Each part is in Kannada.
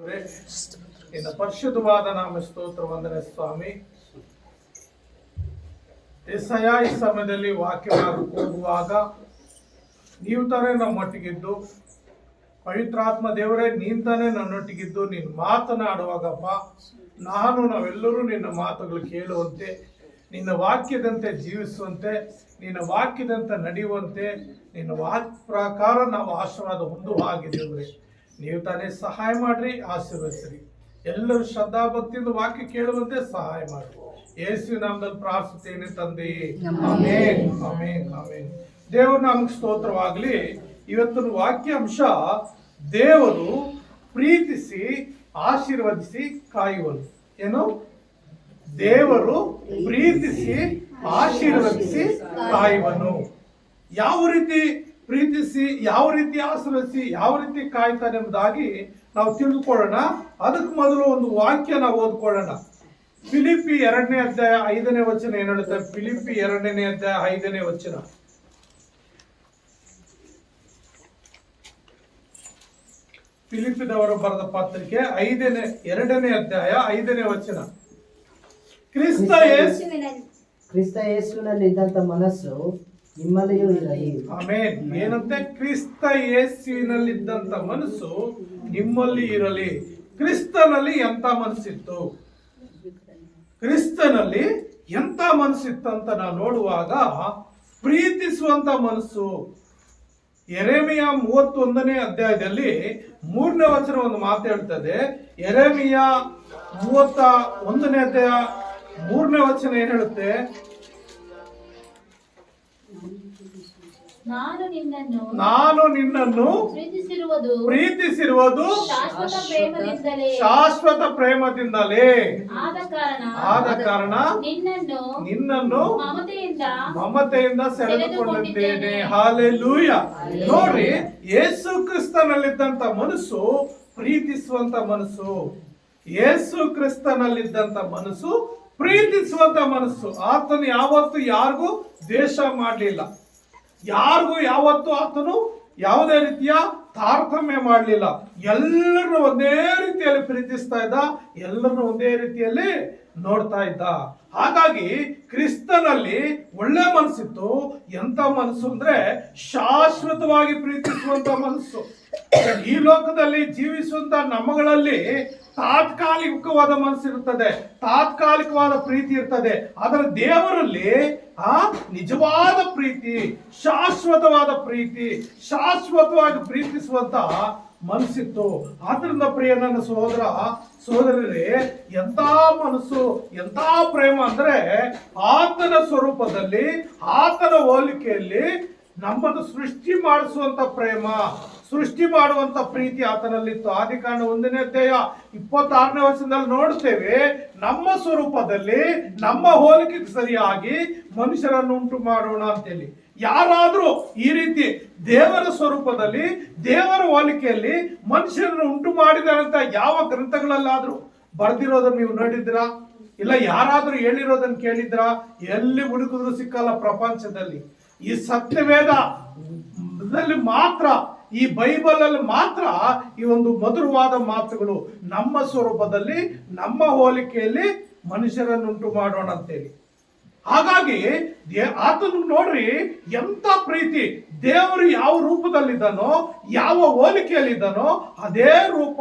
ದೇವರೇ, ನಿನ್ನ ಪರಿಶುದ್ಧವಾದ ನಾಮ ಸ್ತೋತ್ರ ವಂದನೆ ಸ್ವಾಮಿ. ಎಸಯ ಈ ಸಮಯದಲ್ಲಿ ವಾಕ್ಯವಾಗಿ ಹೋಗುವಾಗ ನೀವು ತಾನೇ ನಮ್ಮೊಟ್ಟಿಗಿದ್ದು, ಪವಿತ್ರಾತ್ಮ ದೇವರೇ ನೀನ್ ತಾನೇ ನನ್ನೊಟ್ಟಿಗಿದ್ದು ನೀನು ಮಾತನಾಡುವಾಗಪ್ಪ ನಾವೆಲ್ಲರೂ ನಿನ್ನ ಮಾತುಗಳು ಕೇಳುವಂತೆ, ನಿನ್ನ ವಾಕ್ಯದಂತೆ ಜೀವಿಸುವಂತೆ, ನಿನ್ನ ವಾಕ್ಯದಂತೆ ನಡೆಯುವಂತೆ, ನಿನ್ನ ವಾಕ್ಯ ಪ್ರಕಾರ ನಾವು ಆಶೀರ್ವಾದ ಹೊಂದುವ ಹಾಗೆ ದೇವರೇ ನೀವು ತಾನೇ ಸಹಾಯ ಮಾಡ್ರಿ, ಆಶೀರ್ವದಿಸ್ರಿ. ಎಲ್ಲರೂ ಶ್ರದ್ಧಾಭಕ್ತಿಯಿಂದ ವಾಕ್ಯ ಕೇಳುವಂತೆ ಸಹಾಯ ಮಾಡಿ. ಯೇಸುವಿನ ನಾಮದಲ್ಲಿ ಪ್ರಾರ್ಥಿಸುತ್ತೇನೆ ತಂದೆ, ಆಮೆನ್, ಆಮೆನ್, ಆಮೆನ್. ದೇವರು ನಮಗೆ ಸ್ತೋತ್ರವಾಗಲಿ. ಇವತ್ತಿನ ವಾಕ್ಯಾಂಶ, ದೇವರು ಪ್ರೀತಿಸಿ ಆಶೀರ್ವದಿಸಿ ಕಾಯುವನು. ಏನು? ದೇವರು ಪ್ರೀತಿಸಿ ಆಶೀರ್ವದಿಸಿ ಕಾಯುವನು. ಯಾವ ರೀತಿ ಪ್ರೀತಿಸಿ, ಯಾವ ರೀತಿ ಆಶೀರ್ವದಿಸಿ, ಯಾವ ರೀತಿ ಕಾಯ್ತಾನೆ ಎಂಬುದಾಗಿ ನಾವು ತಿಳಿದುಕೊಳ್ಳೋಣ. ಅದಕ್ಕೆ ಮೊದಲು ಒಂದು ವಾಕ್ಯ ನಾವು ಓದ್ಕೊಳ್ಳೋಣ. ಫಿಲಿಪ್ಪಿ 2ನೇ ಅಧ್ಯಾಯ 5ನೇ ವಚನ ಏನು ಹೇಳುತ್ತೆ? ಫಿಲಿಪ್ಪಿ 2ನೇ ಅಧ್ಯಾಯ 5ನೇ ವಚನ. ಫಿಲಿಪ್ಪಿದವರು ಬರೆದ ಪತ್ರಿಕೆ 2ನೇ ಅಧ್ಯಾಯ 5ನೇ ವಚನ. ಕ್ರಿಸ್ತ ಯೇಸುವಿನಲ್ಲಿದ್ದಂತ ಮನಸ್ಸು ನಿಮ್ಮಲ್ಲಿಯೂ ಇರಲಿ. ಆಮೆನ್. ಏನಂತೆ? ಕ್ರಿಸ್ತ ಯೇಸುವಿನಲ್ಲಿದ್ದಂತ ಮನಸ್ಸು ನಿಮ್ಮಲ್ಲಿ ಇರಲಿ. ಕ್ರಿಸ್ತನಲ್ಲಿ ಎಂತ ಮನಸ್ಸಿತ್ತು? ಕ್ರಿಸ್ತನಲ್ಲಿ ಎಂತ ಮನಸ್ಸಿತ್ತು ಅಂತ ನಾವು ನೋಡುವಾಗ ಪ್ರೀತಿಸುವಂತ ಮನಸ್ಸು. ಯೆರೆಮೀಯ 31ನೇ ಅಧ್ಯಾಯದಲ್ಲಿ 3ನೇ ವಚನ ಒಂದು ಮಾತು ಹೇಳ್ತದೆ. ಯೆರೆಮೀಯ 31ನೇ ಅಧ್ಯಾಯ 3ನೇ ವಚನ ಏನ್ ಹೇಳುತ್ತೆ? ನಾನು ನಿನ್ನನ್ನು ಪ್ರೀತಿಸಿರುವುದು ಶಾಶ್ವತ ಪ್ರೇಮದಿಂದಲೇ. ಆದ ಕಾರಣ ನಿನ್ನನ್ನು ಮಮತೆಯಿಂದ ಸೆಳೆದುಕೊಂಡಿದ್ದೇನೆ. ಹಾಲೆಲೂಯ. ನೋಡ್ರಿ, ಯೇಸು ಕ್ರಿಸ್ತನಲ್ಲಿದ್ದಂತ ಮನಸ್ಸು ಪ್ರೀತಿಸುವಂತ ಮನಸ್ಸು. ಯೇಸು ಕ್ರಿಸ್ತನಲ್ಲಿದ್ದಂತ ಮನಸ್ಸು ಪ್ರೀತಿಸುವಂತ ಮನಸ್ಸು. ಆತನು ಯಾವತ್ತು ಯಾರಿಗೂ ದ್ವೇಷ ಮಾಡಲಿಲ್ಲ. ಯಾರಿಗೂ ಯಾವತ್ತು ಆತನು ಯಾವುದೇ ರೀತಿಯ ತಾರತಮ್ಯ ಮಾಡಲಿಲ್ಲ. ಎಲ್ಲರನ್ನು ಒಂದೇ ರೀತಿಯಲ್ಲಿ ಪ್ರೀತಿಸ್ತಾ ಇದ್ದ, ಎಲ್ಲರನ್ನು ಒಂದೇ ರೀತಿಯಲ್ಲಿ ನೋಡ್ತಾ ಇದ್ದ. ಹಾಗಾಗಿ ಕ್ರಿಸ್ತನಲ್ಲಿ ಒಳ್ಳೆ ಮನಸ್ಸಿತ್ತು. ಎಂತ ಮನಸ್ಸು ಅಂದ್ರೆ ಶಾಶ್ವತವಾಗಿ ಪ್ರೀತಿಸುವಂತ ಮನಸ್ಸು. ಈ ಲೋಕದಲ್ಲಿ ಜೀವಿಸುವಂತ ನಮ್ಮಗಳಲ್ಲಿ ತಾತ್ಕಾಲಿಕವಾದ ಮನಸ್ಸಿರುತ್ತದೆ, ತಾತ್ಕಾಲಿಕವಾದ ಪ್ರೀತಿ ಇರ್ತದೆ. ಆದರೆ ದೇವರಲ್ಲಿ ನಿಜವಾದ ಪ್ರೀತಿ, ಶಾಶ್ವತವಾದ ಪ್ರೀತಿ, ಶಾಶ್ವತವಾಗಿ ಪ್ರೀತಿಸುವಂತ ಮನಸ್ಸಿತ್ತು. ಆದ್ರಿಂದ ಪ್ರಿಯ ನನ್ನ ಸಹೋದರ ಸಹೋದರರೇ, ಎಂತ ಮನಸ್ಸು, ಎಂತ ಪ್ರೇಮ ಅಂದ್ರೆ ಆತನ ಸ್ವರೂಪದಲ್ಲಿ, ಆತನ ಹೋಲಿಕೆಯಲ್ಲಿ ನಮ್ಮನ್ನು ಸೃಷ್ಟಿ ಮಾಡಿಸುವಂತ ಪ್ರೇಮ, ಸೃಷ್ಟಿ ಮಾಡುವಂತ ಪ್ರೀತಿ ಆತನಲ್ಲಿತ್ತು. ಆದಿಕಾಂಡ 1ನೇ ಅಧ್ಯಾಯ 26ನೇ ವಚನದಲ್ಲಿ ನೋಡ್ತೇವೆ, ನಮ್ಮ ಸ್ವರೂಪದಲ್ಲಿ ನಮ್ಮ ಹೋಲಿಕೆಗೆ ಸರಿಯಾಗಿ ಮನುಷ್ಯರನ್ನು ಉಂಟು ಮಾಡೋಣ ಅಂತೇಳಿ. ಯಾರಾದ್ರೂ ಈ ರೀತಿ ದೇವರ ಸ್ವರೂಪದಲ್ಲಿ, ದೇವರ ಹೋಲಿಕೆಯಲ್ಲಿ ಮನುಷ್ಯರನ್ನು ಉಂಟು ಮಾಡಿದಾರಂತ ಯಾವ ಗ್ರಂಥಗಳಲ್ಲಾದ್ರೂ ಬರ್ದಿರೋದನ್ನ ನೀವು ನೋಡಿದ್ರಾ? ಇಲ್ಲ ಯಾರಾದ್ರೂ ಹೇಳಿರೋದನ್ನ ಕೇಳಿದ್ರಾ? ಎಲ್ಲಿ ಹುಡುಕಿದ್ರು ಸಿಕ್ಕಲ್ಲ ಪ್ರಪಂಚದಲ್ಲಿ. ಈ ಸತ್ಯವೇದ ಮಾತ್ರ, ಈ ಬೈಬಲ್ ಅಲ್ಲಿ ಮಾತ್ರ ಈ ಒಂದು ಮಧುರವಾದ ಮಾತುಗಳು, ನಮ್ಮ ಸ್ವರೂಪದಲ್ಲಿ ನಮ್ಮ ಹೋಲಿಕೆಯಲ್ಲಿ ಮನುಷ್ಯರನ್ನುಂಟು ಮಾಡೋಣ ಅಂತೇಳಿ. ಹಾಗಾಗಿ ಆತನು ನೋಡ್ರಿ ಎಂತ ಪ್ರೀತಿ. ದೇವರು ಯಾವ ರೂಪದಲ್ಲಿದ್ದಾನೋ, ಯಾವ ಹೋಲಿಕೆಯಲ್ಲಿದ್ದಾನೋ ಅದೇ ರೂಪ,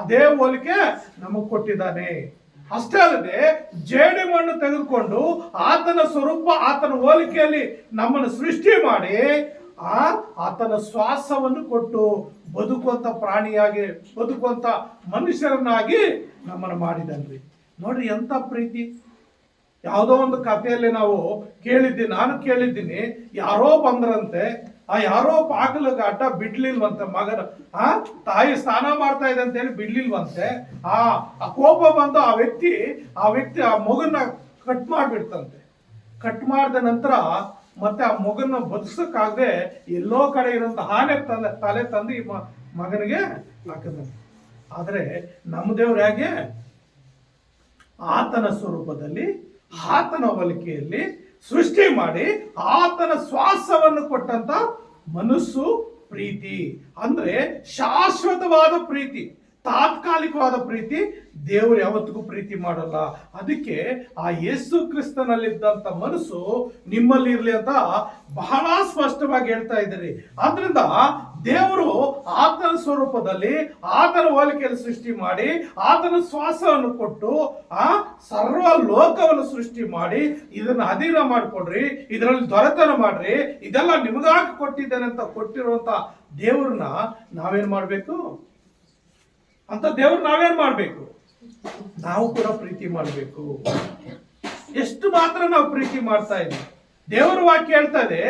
ಅದೇ ಹೋಲಿಕೆ ನಮಗ್ ಕೊಟ್ಟಿದ್ದಾನೆ. ಅಷ್ಟೇ ಅಲ್ಲದೆ ಜೇಡಿ ಮಣ್ಣು ತೆಗೆದುಕೊಂಡು ಆತನ ಸ್ವರೂಪ, ಆತನ ಹೋಲಿಕೆಯಲ್ಲಿ ನಮ್ಮನ್ನು ಸೃಷ್ಟಿ ಮಾಡಿ ಆತನ ಶ್ವಾಸವನ್ನು ಕೊಟ್ಟು ಬದುಕುವಂತ ಪ್ರಾಣಿಯಾಗಿ, ಬದುಕುವಂತ ಮನುಷ್ಯರನ್ನಾಗಿ ನಮ್ಮನ್ನು ಮಾಡಿದನ್ರಿ. ನೋಡ್ರಿ ಎಂತ ಪ್ರೀತಿ. ಯಾವುದೋ ಒಂದು ಕಥೆಯಲ್ಲಿ ನಾವು ನಾನು ಕೇಳಿದ್ದೀನಿ, ಯಾರೋ ಬಂದ್ರಂತೆ, ಆ ಯಾರೋ ಬಾಗಿಲಿಗೆ ಅಡ್ಡ ಬಿಡ್ಲಿಲ್ವಂತೆ ಮಗನ. ತಾಯಿ ಸ್ನಾನ ಮಾಡ್ತಾ ಇದೆ ಅಂತ ಹೇಳಿ ಬಿಡ್ಲಿಲ್ವಂತೆ. ಆ ಕೋಪ ಬಂದು ಆ ವ್ಯಕ್ತಿ ಆ ಮಗನ ಕಟ್ ಮಾಡ್ಬಿಡ್ತಂತೆ. ಕಟ್ ಮಾಡಿದ ನಂತರ ಮತ್ತೆ ಆ ಮಗನ ಬದುಕಕ್ಕಾಗದೆ ಎಲ್ಲೋ ಕಡೆ ಇರುವಂತ ಆನೆ ತಲೆ ತಂದು ಈ ಮಗನಿಗೆ ಹಾಕಿದಂತೆ. ಆದ್ರೆ ನಮ್ಮ ದೇವ್ರು ಹೇಗೆ? ಆತನ ಸ್ವರೂಪದಲ್ಲಿ, ಆತನ ಹೋಲಿಕೆಯಲ್ಲಿ ಸೃಷ್ಟಿ ಮಾಡಿ ಆತನ ಶ್ವಾಸವನ್ನು ಕೊಟ್ಟಂತ ಮನಸ್ಸು, ಪ್ರೀತಿ ಅಂದ್ರೆ ಶಾಶ್ವತವಾದ ಪ್ರೀತಿ. ತಾತ್ಕಾಲಿಕವಾದ ಪ್ರೀತಿ ದೇವರು ಯಾವತ್ತಿಗೂ ಪ್ರೀತಿ ಮಾಡಲ್ಲ. ಅದಕ್ಕೆ ಆ ಯೇಸು ಕ್ರಿಸ್ತನಲ್ಲಿದ್ದಂತ ಮನಸ್ಸು ನಿಮ್ಮಲ್ಲಿ ಇರಲಿ ಅಂತ ಬಹಳ ಸ್ಪಷ್ಟವಾಗಿ ಹೇಳ್ತಾ ಇದ್ದೀರಿ. ಆದ್ರಿಂದ ದೇವರು ಆತನ ಸ್ವರೂಪದಲ್ಲಿ ಆತನ ಹೋಲಿಕೆಯಲ್ಲಿ ಸೃಷ್ಟಿ ಮಾಡಿ ಆತನ ಶ್ವಾಸವನ್ನು ಕೊಟ್ಟು ಆ ಸರ್ವ ಲೋಕವನ್ನು ಸೃಷ್ಟಿ ಮಾಡಿ ಇದನ್ನ ಅಧೀನ ಮಾಡ್ಕೊಡ್ರಿ, ಇದರಲ್ಲಿ ದೊರೆತನ ಮಾಡ್ರಿ, ಇದೆಲ್ಲ ನಿಮಗಾಗಿ ಕೊಟ್ಟಿದ್ದೇನೆ ಅಂತ ಕೊಟ್ಟಿರುವಂತ ದೇವ್ರನ್ನ ನಾವೇನ್ ಮಾಡ್ಬೇಕು ಅಂತ ದೇವ್ರು ನಾವೇನ್ ಮಾಡ್ಬೇಕು? ನಾವು ಕೂಡ ಪ್ರೀತಿ ಮಾಡಬೇಕು. ಎಷ್ಟು ಮಾತ್ರ ನಾವು ಪ್ರೀತಿ ಮಾಡ್ತಾ ಇದ್ದೀವಿ? ದೇವರ ವಾಕ್ಯ ಹೇಳ್ತಾ ಇದೆ,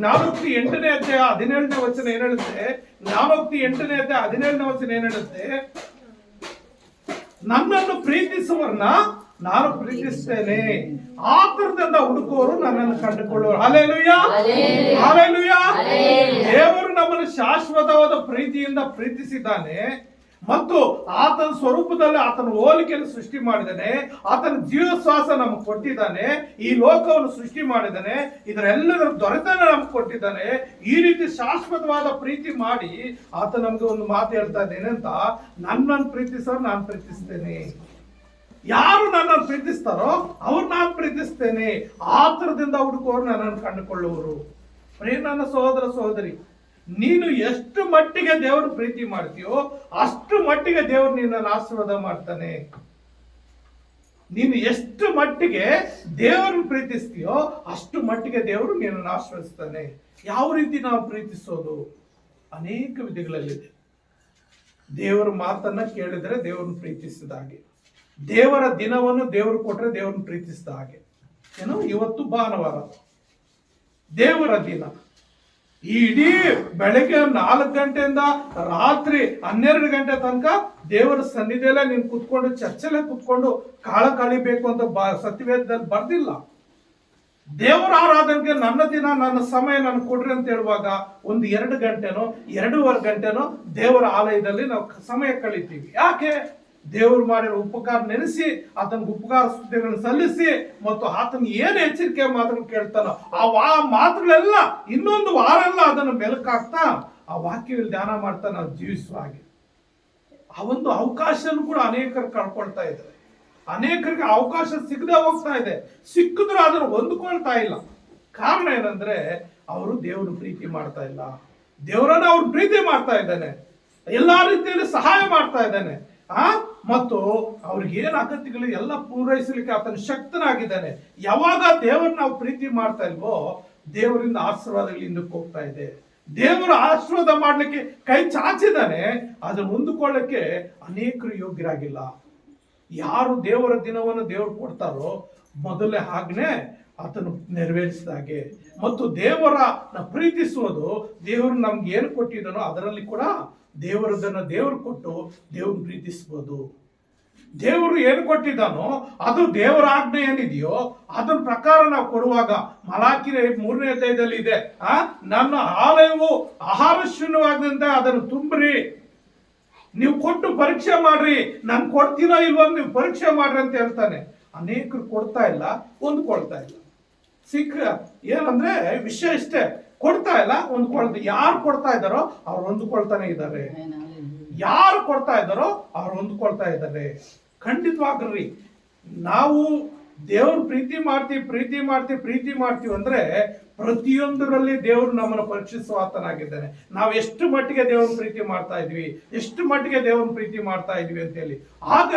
4:8 ಅಧ್ಯಾಯ 17ನೇ ವಚನ ಏನ್ ಹೇಳುತ್ತೆ? 4:8 ಅಧ್ಯಾಯ 17ನೇ ವಚನ ಏನ್ ಹೇಳುತ್ತೆ? ನನ್ನನ್ನು ಪ್ರೀತಿಸುವವರನ್ನ ನಾನು ಪ್ರೀತಿಸ್ತೇನೆ, ಆತುರದಿಂದ ಹುಡುಕುವವರು ನನ್ನನ್ನು ಕಂಡುಕೊಳ್ಳುವರು. Hallelujah, hallelujah. ದೇವರು ನಮ್ಮನ್ನು ಶಾಶ್ವತವಾದ ಪ್ರೀತಿಯಿಂದ ಪ್ರೀತಿಸಿದ್ದಾನೆ ಮತ್ತು ಆತನ ಸ್ವರೂಪದಲ್ಲಿ ಆತನ ಹೋಲಿಕೆಯನ್ನು ಸೃಷ್ಟಿ ಮಾಡಿದ್ದಾನೆ. ಆತನ ಜೀವಶ್ವಾಸ ನಮಗೆ ಕೊಟ್ಟಿದ್ದಾನೆ, ಈ ಲೋಕವನ್ನು ಸೃಷ್ಟಿ ಮಾಡಿದ್ದಾನೆ, ಇದರೆಲ್ಲದರ ದೊರೆತನ ನಮ್ಗೆ ಕೊಟ್ಟಿದ್ದಾನೆ. ಈ ರೀತಿ ಶಾಶ್ವತವಾದ ಪ್ರೀತಿ ಮಾಡಿ ಆತ ನಮ್ಗೆ ಒಂದು ಮಾತು ಹೇಳ್ತಾ ಇದ್ದೇನೆ ಅಂತ, ನನ್ನನ್ನು ಪ್ರೀತಿಸೋರು ನಾನು ಪ್ರೀತಿಸ್ತೇನೆ. ಯಾರು ನನ್ನನ್ನು ಪ್ರೀತಿಸ್ತಾರೋ ಅವ್ರು ನಾನು ಪ್ರೀತಿಸ್ತೇನೆ, ಆತುರದಿಂದ ಹುಡುಕುವವರು ನನ್ನನ್ನು ಕಂಡುಕೊಳ್ಳುವರು. ಪ್ರಿಯ ನನ್ನ ಸಹೋದರ ಸಹೋದರಿ, ನೀನು ಎಷ್ಟು ಮಟ್ಟಿಗೆ ದೇವರು ಪ್ರೀತಿ ಮಾಡ್ತೀಯೋ ಅಷ್ಟು ಮಟ್ಟಿಗೆ ದೇವರು ನಿನ್ನನ್ನು ಆಶೀರ್ವಾದ ಮಾಡ್ತಾನೆ. ನೀನು ಎಷ್ಟು ಮಟ್ಟಿಗೆ ದೇವರನ್ನು ಪ್ರೀತಿಸ್ತೀಯೋ ಅಷ್ಟು ಮಟ್ಟಿಗೆ ದೇವರು ನಿನ್ನನ್ನು ಆಶೀರ್ವದಿಸ್ತಾನೆ. ಯಾವ ರೀತಿ ನಾವು ಪ್ರೀತಿಸೋದು? ಅನೇಕ ವಿಧಿಗಳಲ್ಲಿದೆ. ದೇವರ ಮಾತನ್ನ ಕೇಳಿದ್ರೆ ದೇವರನ್ನು ಪ್ರೀತಿಸಿದ ಹಾಗೆ, ದೇವರ ದಿನವನ್ನು ದೇವರು ಕೊಟ್ರೆ ದೇವರನ್ನು ಪ್ರೀತಿಸಿದ ಹಾಗೆ. ಏನು, ಇವತ್ತು ಭಾನುವಾರ ದೇವರ ದಿನ. ಈ ಇಡೀ ಬೆಳಗ್ಗೆ 4 ಗಂಟೆಯಿಂದ ರಾತ್ರಿ 12 ಗಂಟೆ ತನಕ ದೇವರ ಸನ್ನಿಧಿಯಲ್ಲೇ ನೀನು ಕುತ್ಕೊಂಡು ಚರ್ಚಲ್ಲೇ ಕುತ್ಕೊಂಡು ಕಾಳ ಕಳಿಬೇಕು ಅಂತ ಸತ್ಯವೇದದಲ್ಲಿ ಬರ್ದಿಲ್ಲ. ದೇವರ ಆರಾಧನೆಗೆ ನನ್ನ ದಿನ ನನ್ನ ಸಮಯ ನಾನು ಕೊಡ್ರಿ ಅಂತ ಹೇಳುವಾಗ 1-2 ಗಂಟೆನೋ 2.5 ಗಂಟೆನೋ ದೇವರ ಆಲಯದಲ್ಲಿ ನಾವು ಸಮಯ ಕಳಿತೀವಿ. ಯಾಕೆ? ದೇವರು ಮಾಡಿರೋ ಉಪಕಾರ ನೆನೆಸಿ ಆತನಿಗೆ ಉಪಕಾರ ಸ್ತುತಿಗಳನ್ನು ಸಲ್ಲಿಸಿ ಮತ್ತು ಆತನ ಏನು ಎಚ್ಚರಿಕೆ ಮಾತನ್ನು ಕೇಳ್ತಾನೋ ಆ ಮಾತುಗಳೆಲ್ಲ ಇನ್ನೊಂದು ವಾರ ಎಲ್ಲ ಅದನ್ನು ಮೆಲುಕಾಗ್ತಾ ಆ ವಾಕ್ಯದಲ್ಲಿ ಧ್ಯಾನ ಮಾಡ್ತಾ ನಾವು ಜೀವಿಸುವ ಹಾಗೆ. ಆ ಒಂದು ಅವಕಾಶನೂ ಕೂಡ ಅನೇಕರು ಕಳ್ಕೊಳ್ತಾ ಇದ್ದಾರೆ. ಅನೇಕರಿಗೆ ಅವಕಾಶ ಸಿಗದೆ ಹೋಗ್ತಾ ಇದೆ. ಸಿಕ್ಕಿದ್ರು ಅದನ್ನು ಹೊಂದ್ಕೊಳ್ತಾ ಇಲ್ಲ. ಕಾರಣ ಏನಂದ್ರೆ ಅವರು ದೇವರು ಪ್ರೀತಿ ಮಾಡ್ತಾ ಇಲ್ಲ. ದೇವರನ್ನ ಅವ್ರು ಪ್ರೀತಿ ಮಾಡ್ತಾ ಇದ್ದಾನೆ, ಎಲ್ಲಾ ರೀತಿಯಲ್ಲಿ ಸಹಾಯ ಮಾಡ್ತಾ ಇದ್ದಾನೆ, ಮತ್ತು ಅವ್ರಿಗೆ ಏನ್ ಅಗತ್ಯಗಳು ಎಲ್ಲ ಪೂರೈಸಲಿಕ್ಕೆ ಆತನ ಶಕ್ತನಾಗಿದ್ದಾನೆ. ಯಾವಾಗ ದೇವರನ್ನ ನಾವು ಪ್ರೀತಿ ಮಾಡ್ತಾ ಇಲ್ವೋ ದೇವರಿಂದ ಆಶೀರ್ವಾದಗಳು ಹಿಂದಕ್ಕೆ ಹೋಗ್ತಾ ಇದೆ. ದೇವರು ಆಶೀರ್ವಾದ ಮಾಡ್ಲಿಕ್ಕೆ ಕೈ ಚಾಚಿದ್ದಾನೆ, ಅದನ್ನು ಹೊಂದಿಕೊಳ್ಳಕ್ಕೆ ಅನೇಕರು ಯೋಗ್ಯರಾಗಿಲ್ಲ. ಯಾರು ದೇವರ ದಿನವನ್ನು ದೇವರು ಕೊಡ್ತಾರೋ ಮೊದಲೇ ಆಜ್ಞೆ ಆತನು ನೆರವೇರಿಸಿದ ಹಾಗೆ, ಮತ್ತು ದೇವರನ್ನ ಪ್ರೀತಿಸುವುದು ದೇವರು ನಮ್ಗೆ ಏನು ಕೊಟ್ಟಿದ್ದಾನೋ ಅದರಲ್ಲಿ ಕೂಡ ದೇವರದನ್ನ ದೇವರು ಕೊಟ್ಟು ದೇವ್ರನ್ನ ಪ್ರೀತಿಸಬಹುದು. ದೇವರು ಏನು ಕೊಟ್ಟಿದ್ದಾನೋ ಅದು ದೇವರ ಆಜ್ಞೆ ಏನಿದೆಯೋ ಅದರ ಪ್ರಕಾರ ನಾವು ಕೊಡುವಾಗ ಮಲಾಕಿ 3ನೇ ಅಧ್ಯಾಯದಲ್ಲಿ ಇದೆ, ನನ್ನ ಆಲಯವು ಆಹಾರ ಶೂನ್ಯವಾಗದಂತೆ ಅದನ್ನು ತುಂಬ್ರಿ, ನೀವು ಕೊಟ್ಟು ಪರೀಕ್ಷೆ ಮಾಡ್ರಿ, ನಾನು ಕೊಡ್ತೀನೋ ಇಲ್ವೋ ನೀವು ಪರೀಕ್ಷೆ ಮಾಡ್ರಿ ಅಂತ ಹೇಳ್ತಾನೆ. ಅನೇಕರು ಕೊಡ್ತಾ ಇಲ್ಲ, ಹೊಂದ್ಕೊಳ್ತಾ ಇಲ್ಲ. ಏನಂದ್ರೆ ವಿಷಯ ಇಷ್ಟೇ, ಕೊಡ್ತಾ ಇಲ್ಲ, ಹೊಂದ್ಕೊಳ್ತಾ. ಯಾರು ಕೊಡ್ತಾ ಇದ್ದಾರೋ ಅವ್ರು ಹೊಂದ್ಕೊಳ್ತಾನೆ ಇದ್ದಾರೆ. ಯಾರು ಕೊಡ್ತಾ ಇದ್ದಾರೋ ಅವ್ರು ಹೊಂದ್ಕೊಳ್ತಾ ಇದ್ದಾರೆ. ಖಂಡಿತವಾಗ್ರಿ ನಾವು ದೇವ್ರ ಪ್ರೀತಿ ಮಾಡ್ತೀವಿ ಅಂದ್ರೆ ಪ್ರತಿಯೊಂದರಲ್ಲಿ ದೇವರು ನಮ್ಮನ್ನು ಪರೀಕ್ಷಿಸುವ ಆತನಾಗಿದ್ದಾನೆ. ನಾವು ಎಷ್ಟು ಮಟ್ಟಿಗೆ ದೇವ್ರನ್ನ ಪ್ರೀತಿ ಮಾಡ್ತಾ ಇದ್ವಿ, ಎಷ್ಟು ಮಟ್ಟಿಗೆ ದೇವ್ರನ್ನ ಪ್ರೀತಿ ಮಾಡ್ತಾ ಇದ್ವಿ ಅಂತ ಹೇಳಿ. ಆಗ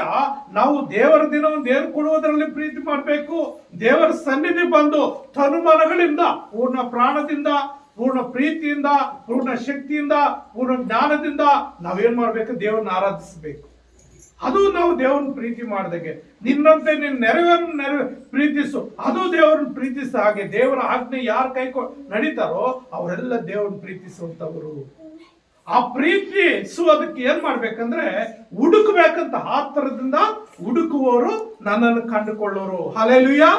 ನಾವು ದೇವರ ದಿನವನ್ನು ದೇವ್ರು ಕೊಡುವುದರಲ್ಲಿ ಪ್ರೀತಿ ಮಾಡಬೇಕು. ದೇವರ ಸನ್ನಿಧಿ ಬಂದು ತನುಮನಗಳಿಂದ, ಪೂರ್ಣ ಪ್ರಾಣದಿಂದ, ಪೂರ್ಣ ಪ್ರೀತಿಯಿಂದ, ಪೂರ್ಣ ಶಕ್ತಿಯಿಂದ, ಪೂರ್ಣ ಜ್ಞಾನದಿಂದ ನಾವೇನ್ ಮಾಡ್ಬೇಕು? ದೇವರನ್ನ ಆರಾಧಿಸಬೇಕು. ಅದು ನಾವು ದೇವರನ್ನ ಪ್ರೀತಿ ಮಾಡಿದಾಗೆ. ನಿನ್ನಂತೆ ನೀನು ನೆರವೇರನ್ನು ಪ್ರೀತಿಸು, ಅದು ದೇವರನ್ನ ಪ್ರೀತಿಸ ಹಾಗೆ. ದೇವರ ಆಜ್ಞೆ ಯಾರು ನಡೀತಾರೋ ಅವರೆಲ್ಲ ದೇವರನ್ನ ಪ್ರೀತಿಸುವಂತವರು. ಆ ಪ್ರೀತಿಸುವುದಕ್ಕೆ ಏನ್ ಮಾಡ್ಬೇಕಂದ್ರೆ ಹುಡುಕ್ಬೇಕಂತ, ಆತರದಿಂದ ಹುಡುಕುವವರು ನನ್ನನ್ನು ಕಂಡುಕೊಳ್ಳೋರು. ಹಲ್ಲೆಲೂಯಾ.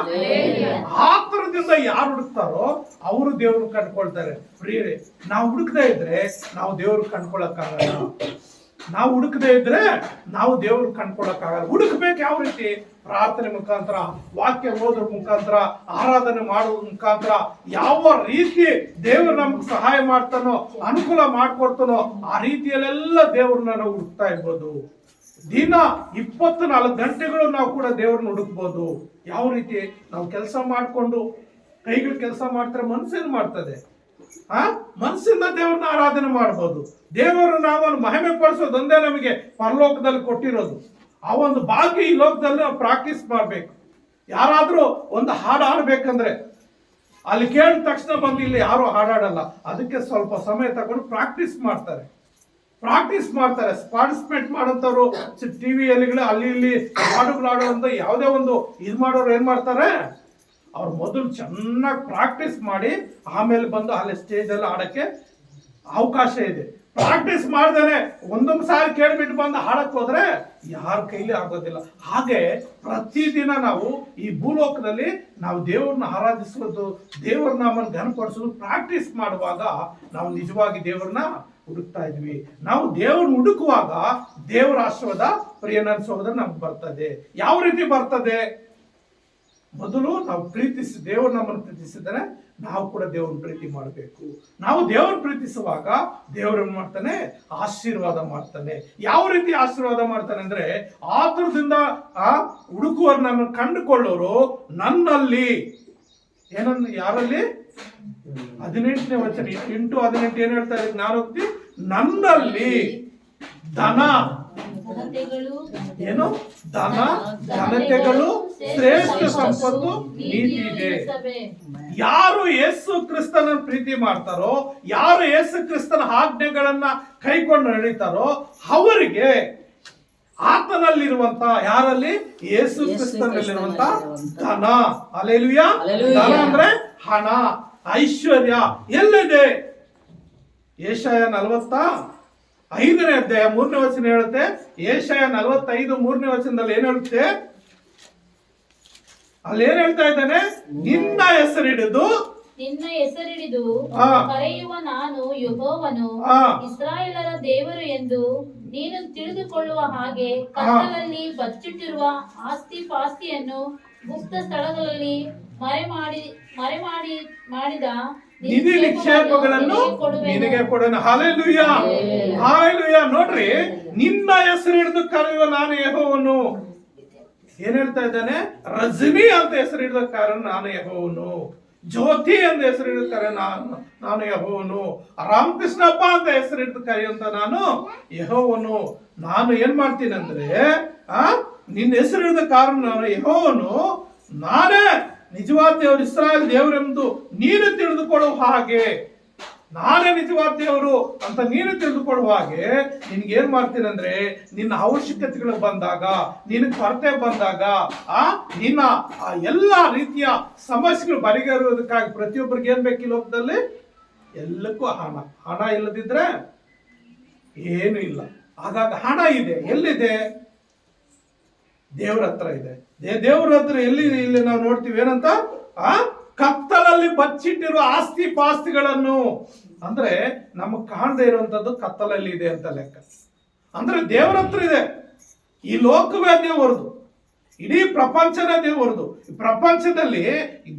ಆತರದಿಂದ ಯಾರು ಹುಡುಕ್ತಾರೋ ಅವರು ದೇವ್ರನ್ನ ಕಂಡುಕೊಳ್ತಾರೆ. ಪ್ರಿಯರೇ, ನಾವು ಹುಡುಕದೇ ಇದ್ರೆ ನಾವು ದೇವ್ರನ್ನ ಕಂಡುಕೊಳ್ಳಕ್ಕಾಗಲ್ಲ. ನಾವು ಹುಡುಕದೇ ಇದ್ರೆ ನಾವು ದೇವ್ರು ಕಂಡ್ಕೊಳಕ್ಕಾಗಲ್ಲ. ಹುಡುಕ್ಬೇಕು ಯಾವ ರೀತಿ? ಪ್ರಾರ್ಥನೆ ಮುಖಾಂತರ, ವಾಕ್ಯ ಓದ್ರ ಮುಖಾಂತರ, ಆರಾಧನೆ ಮಾಡೋದ್ರ ಮುಖಾಂತರ, ಯಾವ ರೀತಿ ದೇವರು ನಮ್ಗೆ ಸಹಾಯ ಮಾಡ್ತಾನೋ, ಅನುಕೂಲ ಮಾಡ್ಕೊಡ್ತಾನೋ ಆ ರೀತಿಯಲ್ಲೆಲ್ಲ ದೇವ್ರನ್ನ ನಾವು ಹುಡುಕ್ತಾ ಇರ್ಬೋದು. ದಿನ 24 ಗಂಟೆಗಳು ನಾವು ಕೂಡ ದೇವ್ರನ್ನ ಹುಡುಕ್ಬೋದು. ಯಾವ ರೀತಿ? ನಾವು ಕೆಲಸ ಮಾಡಿಕೊಂಡು ಕೈಗಳು ಕೆಲಸ ಮಾಡ್ತಾರೆ, ಮನಸ್ಸೇನು ಮಾಡ್ತದೆ? ಮನಸ್ಸಿಂದ ದೇವ್ರನ್ನ ಆರಾಧನೆ ಮಾಡ್ಬೋದು. ದೇವರು ನಾವನ್ನು ಮಹಿಮೆ ಪಡಿಸೋದೊಂದೇ ನಮಗೆ ಪರಲೋಕದಲ್ಲಿ ಕೊಟ್ಟಿರೋದು. ಆ ಒಂದು ಭಾಗ್ಯ ಈ ಲೋಕದಲ್ಲಿ ನಾವು ಪ್ರಾಕ್ಟೀಸ್ ಮಾಡಬೇಕು. ಯಾರಾದ್ರೂ ಒಂದು ಹಾಡು ಹಾಡ್ಬೇಕಂದ್ರೆ ಅಲ್ಲಿ ಕೇಳಿದ ತಕ್ಷಣ ಬಂದು ಇಲ್ಲಿ ಯಾರು ಹಾಡಾಡಲ್ಲ. ಅದಕ್ಕೆ ಸ್ವಲ್ಪ ಸಮಯ ತಗೊಂಡು ಪ್ರಾಕ್ಟೀಸ್ ಮಾಡ್ತಾರೆ. ಪಾರ್ಟಿಸಿಪೇಟ್ ಮಾಡೋಂಥವ್ರು ಟಿವಿಯಲ್ಲಿ ಅಲ್ಲಿ ಇಲ್ಲಿ ಹಾಡುಗಳಾಡುವಂತ ಯಾವುದೇ ಒಂದು ಇದು ಮಾಡೋರು ಏನ್ ಮಾಡ್ತಾರೆ? ಅವ್ರು ಮೊದಲು ಚೆನ್ನಾಗಿ ಪ್ರಾಕ್ಟೀಸ್ ಮಾಡಿ ಆಮೇಲೆ ಬಂದು ಅಲ್ಲಿ ಸ್ಟೇಜಲ್ಲಿ ಆಡಕ್ಕೆ ಅವಕಾಶ ಇದೆ. ಪ್ರಾಕ್ಟೀಸ್ ಮಾಡ್ದೇನೆ ಒಂದೊಂದು ಸಾರಿ ಕೇಳ್ಬಿಟ್ಟು ಬಂದು ಹಾಡಕ್ ಹೋದ್ರೆ ಯಾರ ಕೈಲಿ ಆಗೋದಿಲ್ಲ. ಹಾಗೆ ಪ್ರತಿದಿನ ನಾವು ಈ ಭೂಲೋಕದಲ್ಲಿ ನಾವು ದೇವ್ರನ್ನ ಆರಾಧಿಸೋದು, ದೇವ್ರ ನಾಮನ್ನು ಘನಪಡಿಸೋದು ಪ್ರಾಕ್ಟೀಸ್ ಮಾಡುವಾಗ ನಾವು ನಿಜವಾಗಿ ದೇವ್ರನ್ನ ಹುಡುಕ್ತಾ ಇದ್ವಿ. ನಾವು ದೇವ್ರನ್ನ ಹುಡುಕುವಾಗ ದೇವರ ಆಶೀರ್ವಾದ ಪ್ರಿಯನ ಸಹೋದರ ನಮ್ಗೆ ಬರ್ತದೆ. ಯಾವ ರೀತಿ ಬರ್ತದೆ? ಮೊದಲು ನಾವು ದೇವರು ನಮ್ಮನ್ನು ಪ್ರೀತಿಸಿದರೆ ನಾವು ಕೂಡ ದೇವ್ರನ್ನ ಪ್ರೀತಿ ಮಾಡಬೇಕು. ನಾವು ದೇವ್ರನ್ನ ಪ್ರೀತಿಸುವಾಗ ದೇವ್ರ ಏನ್ ಮಾಡ್ತಾನೆ? ಆಶೀರ್ವಾದ ಮಾಡ್ತಾನೆ. ಯಾವ ರೀತಿ ಆಶೀರ್ವಾದ ಮಾಡ್ತಾನೆ ಅಂದ್ರೆ, ಆತುರದಿಂದ ಹುಡುಕುವರನ್ನು ಕಂಡುಕೊಳ್ಳೋರು ನನ್ನಲ್ಲಿ ಯಾರಲ್ಲಿ? 18ನೇ ವಚನ 8:18 ಏನ್ ಹೇಳ್ತಾ ಇದ್ದೀವಿ? ನಾನು ಹೋಗ್ತೀವಿ, ನನ್ನಲ್ಲಿ ಧನ ಏನು? ಘನತೆಗಳು, ಶ್ರೇಷ್ಠ ಸಂಪತ್ತು, ನೀತಿ ಇದೆ. ಯಾರು ಯೇಸು ಕ್ರಿಸ್ತನ ಪ್ರೀತಿ ಮಾಡ್ತಾರೋ, ಯಾರು ಯೇಸು ಕ್ರಿಸ್ತನ ಆಜ್ಞೆಗಳನ್ನ ಕೈಕೊಂಡು ನಡೀತಾರೋ ಅವರಿಗೆ ಆತನಲ್ಲಿರುವಂತ, ಯಾರಲ್ಲಿ? ಯೇಸು ಕ್ರಿಸ್ತನಲ್ಲಿರುವಂತ ಧನ. ಹಲ್ಲೆಲೂಯಾ. ಧನ ಅಂದ್ರೆ ಹಣ, ಐಶ್ವರ್ಯ ಎಲ್ಲಿದೆ? ಯೆಶಾಯ 45ನೇ ಅಧ್ಯಾಯ 3ನೇ ವಚನ ಹೇಳುತ್ತೆ. ಯೆಶಾಯ 45 3ನೇ ವಚನದಲ್ಲಿ ಏನ್ ಹೇಳುತ್ತೆ? ಅಲ್ಲಿ ಏನ್ ಹೇಳ್ತಾ ಇದ್ದಾನೆ? ನಿನ್ನ ಹೆಸರಿಡಿದು ಕರೆಯುವ ನಾನು ಯೆಹೋವನು, ಇಸ್ರಾಯೇಲರ ದೇವರು ಎಂದು ನೀನು ತಿಳಿದುಕೊಳ್ಳುವ ಹಾಗೆ ಕತ್ತಲಲ್ಲಿ ಬಚ್ಚಿಟ್ಟಿರುವ ಆಸ್ತಿ ಪಾಸ್ತಿಯನ್ನು ಗುಪ್ತ ಸ್ಥಳಗಳಲ್ಲಿ ಮಾಡಿದ ನಿಧಿ ನಿಕ್ಷೇಪಗಳನ್ನು ನಿನಗೆ ಕೊಡೋಣ. Hallelujah, hallelujah. ನೋಡ್ರಿ, ನಿನ್ನ ಹೆಸರು ಹಿಡಿದು ಕರೆಯುವ ನಾನು ಯೆಹೋವನು. ಏನ್ ಹೇಳ್ತಾ ಇದ್ದಾನೆ? ರಜನಿ ಅಂತ ಹೆಸರು ಹಿಡಿದ ಕಾರಣ ನಾನು ಯೆಹೋವನು. ಜ್ಯೋತಿ ಅಂತ ಹೆಸರು ಹಿಡಿದ ಕಾರಣ ನಾನು ಯೆಹೋವನು. ರಾಮಕೃಷ್ಣಪ್ಪ ಅಂತ ಹೆಸರು ಹಿಡಿದು ಕರೆಯುವಂತ ನಾನು ಯೆಹೋವನು. ನಾನು ಏನ್ ಮಾಡ್ತೀನಿ ಅಂದ್ರೆ, ನಿನ್ನ ಹೆಸರು ಹಿಡಿದ ಕಾರಣ ನಾನು ಯೆಹೋವನು, ನಾನೇ ನಿಜವಾದ ದೇವರು, ಇಸ್ರಾಯೇಲ್ ದೇವರೆಂದು ನೀನು ತಿಳಿದುಕೊಳ್ಳುವ ಹಾಗೆ, ನಾನೇ ನಿಜವಾದ ದೇವರು ಅಂತ ನೀನು ತಿಳಿದುಕೊಳ್ಳುವ ಹಾಗೆ ನಿನ್ಗೆ ಏನ್ ಮಾಡ್ತೀನಿ ಅಂದ್ರೆ, ನಿನ್ನ ಅವಶ್ಯಕತೆಗಳು ಬಂದಾಗ, ನಿನ್ನ ಕೊರತೆ ಬಂದಾಗ, ನಿನ್ನ ಎಲ್ಲಾ ರೀತಿಯ ಸಮಸ್ಯೆಗಳು ಬಗೆಹರಿಯೋದಕ್ಕಾಗಿ ಪ್ರತಿಯೊಬ್ಬರಿಗೆ ಏನ್ ಬೇಕು ಈ ಲೋಕದಲ್ಲಿ? ಎಲ್ಲಕ್ಕೂ ಹಣ ಇಲ್ಲದಿದ್ರೆ ಏನು ಇಲ್ಲ. ಹಾಗಾಗಿ ಹಣ ಇದೆ. ಎಲ್ಲಿದೆ? ದೇವ್ರ ಹತ್ರ ಇದೆ. ದೇವ್ರ ಹತ್ರ ಎಲ್ಲಿದೆ? ಇಲ್ಲಿ ನಾವು ನೋಡ್ತೀವಿ ಏನಂತ? ಕತ್ತಲಲ್ಲಿ ಬಚ್ಚಿಟ್ಟಿರುವ ಆಸ್ತಿ ಪಾಸ್ತಿಗಳನ್ನು. ಅಂದ್ರೆ ನಮಗ್ ಕಾಣದೇ ಇರುವಂತದ್ದು ಕತ್ತಲಲ್ಲಿ ಇದೆ ಅಂತ ಲೆಕ್ಕ. ಅಂದ್ರೆ ದೇವ್ರ ಹತ್ರ ಇದೆ. ಈ ಲೋಕವೇ ದೇವರದು, ಇಡೀ ಪ್ರಪಂಚನೇ ದೇವರದು. ಈ ಪ್ರಪಂಚದಲ್ಲಿ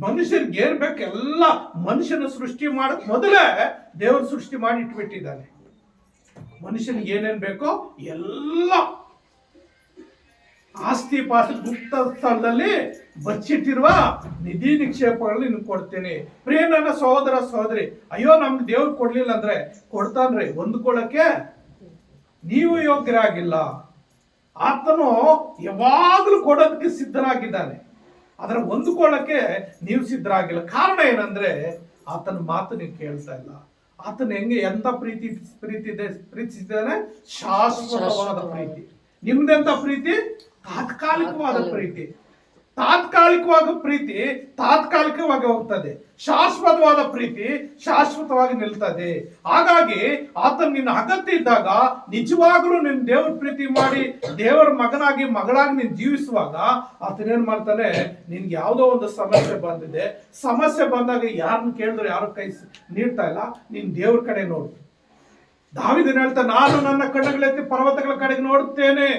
ಮನುಷ್ಯರಿಗೆ ಏನ್ ಬೇಕು ಎಲ್ಲ ಮನುಷ್ಯನ ಸೃಷ್ಟಿ ಮಾಡಕ್ ಮೊದಲೇ ದೇವರು ಸೃಷ್ಟಿ ಮಾಡಿ ಇಟ್ಬಿಟ್ಟಿದ್ದಾನೆ. ಮನುಷ್ಯನಿಗೆ ಏನೇನ್ ಬೇಕೋ ಎಲ್ಲ ಆಸ್ತಿ ಪಾಸ್ತಿ ಗುಪ್ತ ಸ್ಥಳದಲ್ಲಿ ಬಚ್ಚಿಟ್ಟಿರುವ ನಿಧಿ ನಿಕ್ಷೇಪಗಳು ನಿನ್ಗೆ ಕೊಡ್ತೀನಿ. ಪ್ರಿಯ ನನ್ನ ಸಹೋದರ ಸಹೋದರಿ, ಅಯ್ಯೋ ನಮ್ಗೆ ದೇವ್ರು ಕೊಡ್ಲಿಲ್ಲ ಅಂದ್ರೆ ಕೊಡ್ತಾನ್ರಿ. ಹೊಂದ್ಕೊಳ್ಳಕ್ಕೆ ನೀವು ಯೋಗ್ಯರಾಗಿಲ್ಲ. ಆತನು ಯಾವಾಗಲೂ ಕೊಡೋದಕ್ಕೆ ಸಿದ್ಧನಾಗಿದ್ದಾನೆ. ಅದರ ಹೊಂದ್ಕೊಳ್ಳಕ್ಕೆ ನೀವು ಸಿದ್ಧರಾಗಿಲ್ಲ. ಕಾರಣ ಏನಂದ್ರೆ ಆತನ ಮಾತು ನೀವು ಕೇಳ್ತಾ ಇಲ್ಲ. ಆತನ ಎಂತ ಪ್ರೀತಿಸಿದ್ದಾನೆ? ಶಾಶ್ವತವಾದ ಪ್ರೀತಿ. ನಿಮ್ದೆಂತ ಪ್ರೀತಿ? ತಾತ್ಕಾಲಿಕವಾದ ಪ್ರೀತಿ. ತಾತ್ಕಾಲಿಕವಾಗಿ ಹೋಗ್ತದೆ. ಶಾಶ್ವತವಾದ ಪ್ರೀತಿ ಶಾಶ್ವತವಾಗಿ ನಿಲ್ತದೆ. ಹಾಗಾಗಿ ಆತನ ನಿನ್ನ ಅಗತ್ಯ ಇದ್ದಾಗ ನಿಜವಾಗ್ಲೂ ನಿನ್ ದೇವ್ರ ಪ್ರೀತಿ ಮಾಡಿ ದೇವರ ಮಗನಾಗಿ ಮಗಳಾಗಿ ನೀನ್ ಜೀವಿಸುವಾಗ ಆತನೇನ್ ಮಾಡ್ತಾನೆ? ನಿನ್ಗೆ ಯಾವುದೋ ಒಂದು ಸಮಸ್ಯೆ ಬಂದಿದೆ. ಸಮಸ್ಯೆ ಬಂದಾಗ ಯಾರನ್ನ ಕೇಳಿದ್ರು ಯಾರು ಕೈ ನೀಡ್ತಾ ಇಲ್ಲ. ನೀನ್ ದೇವ್ರ ಕಡೆ ನೋಡು. ದಾವೀದನು ಹೇಳ್ತಾನೆ, ನಾನು ನನ್ನ ಕಣ್ಣುಗಳೆತ್ತಿ ಪರ್ವತಗಳ ಕಡೆಗೆ ನೋಡುತ್ತೇನೆ,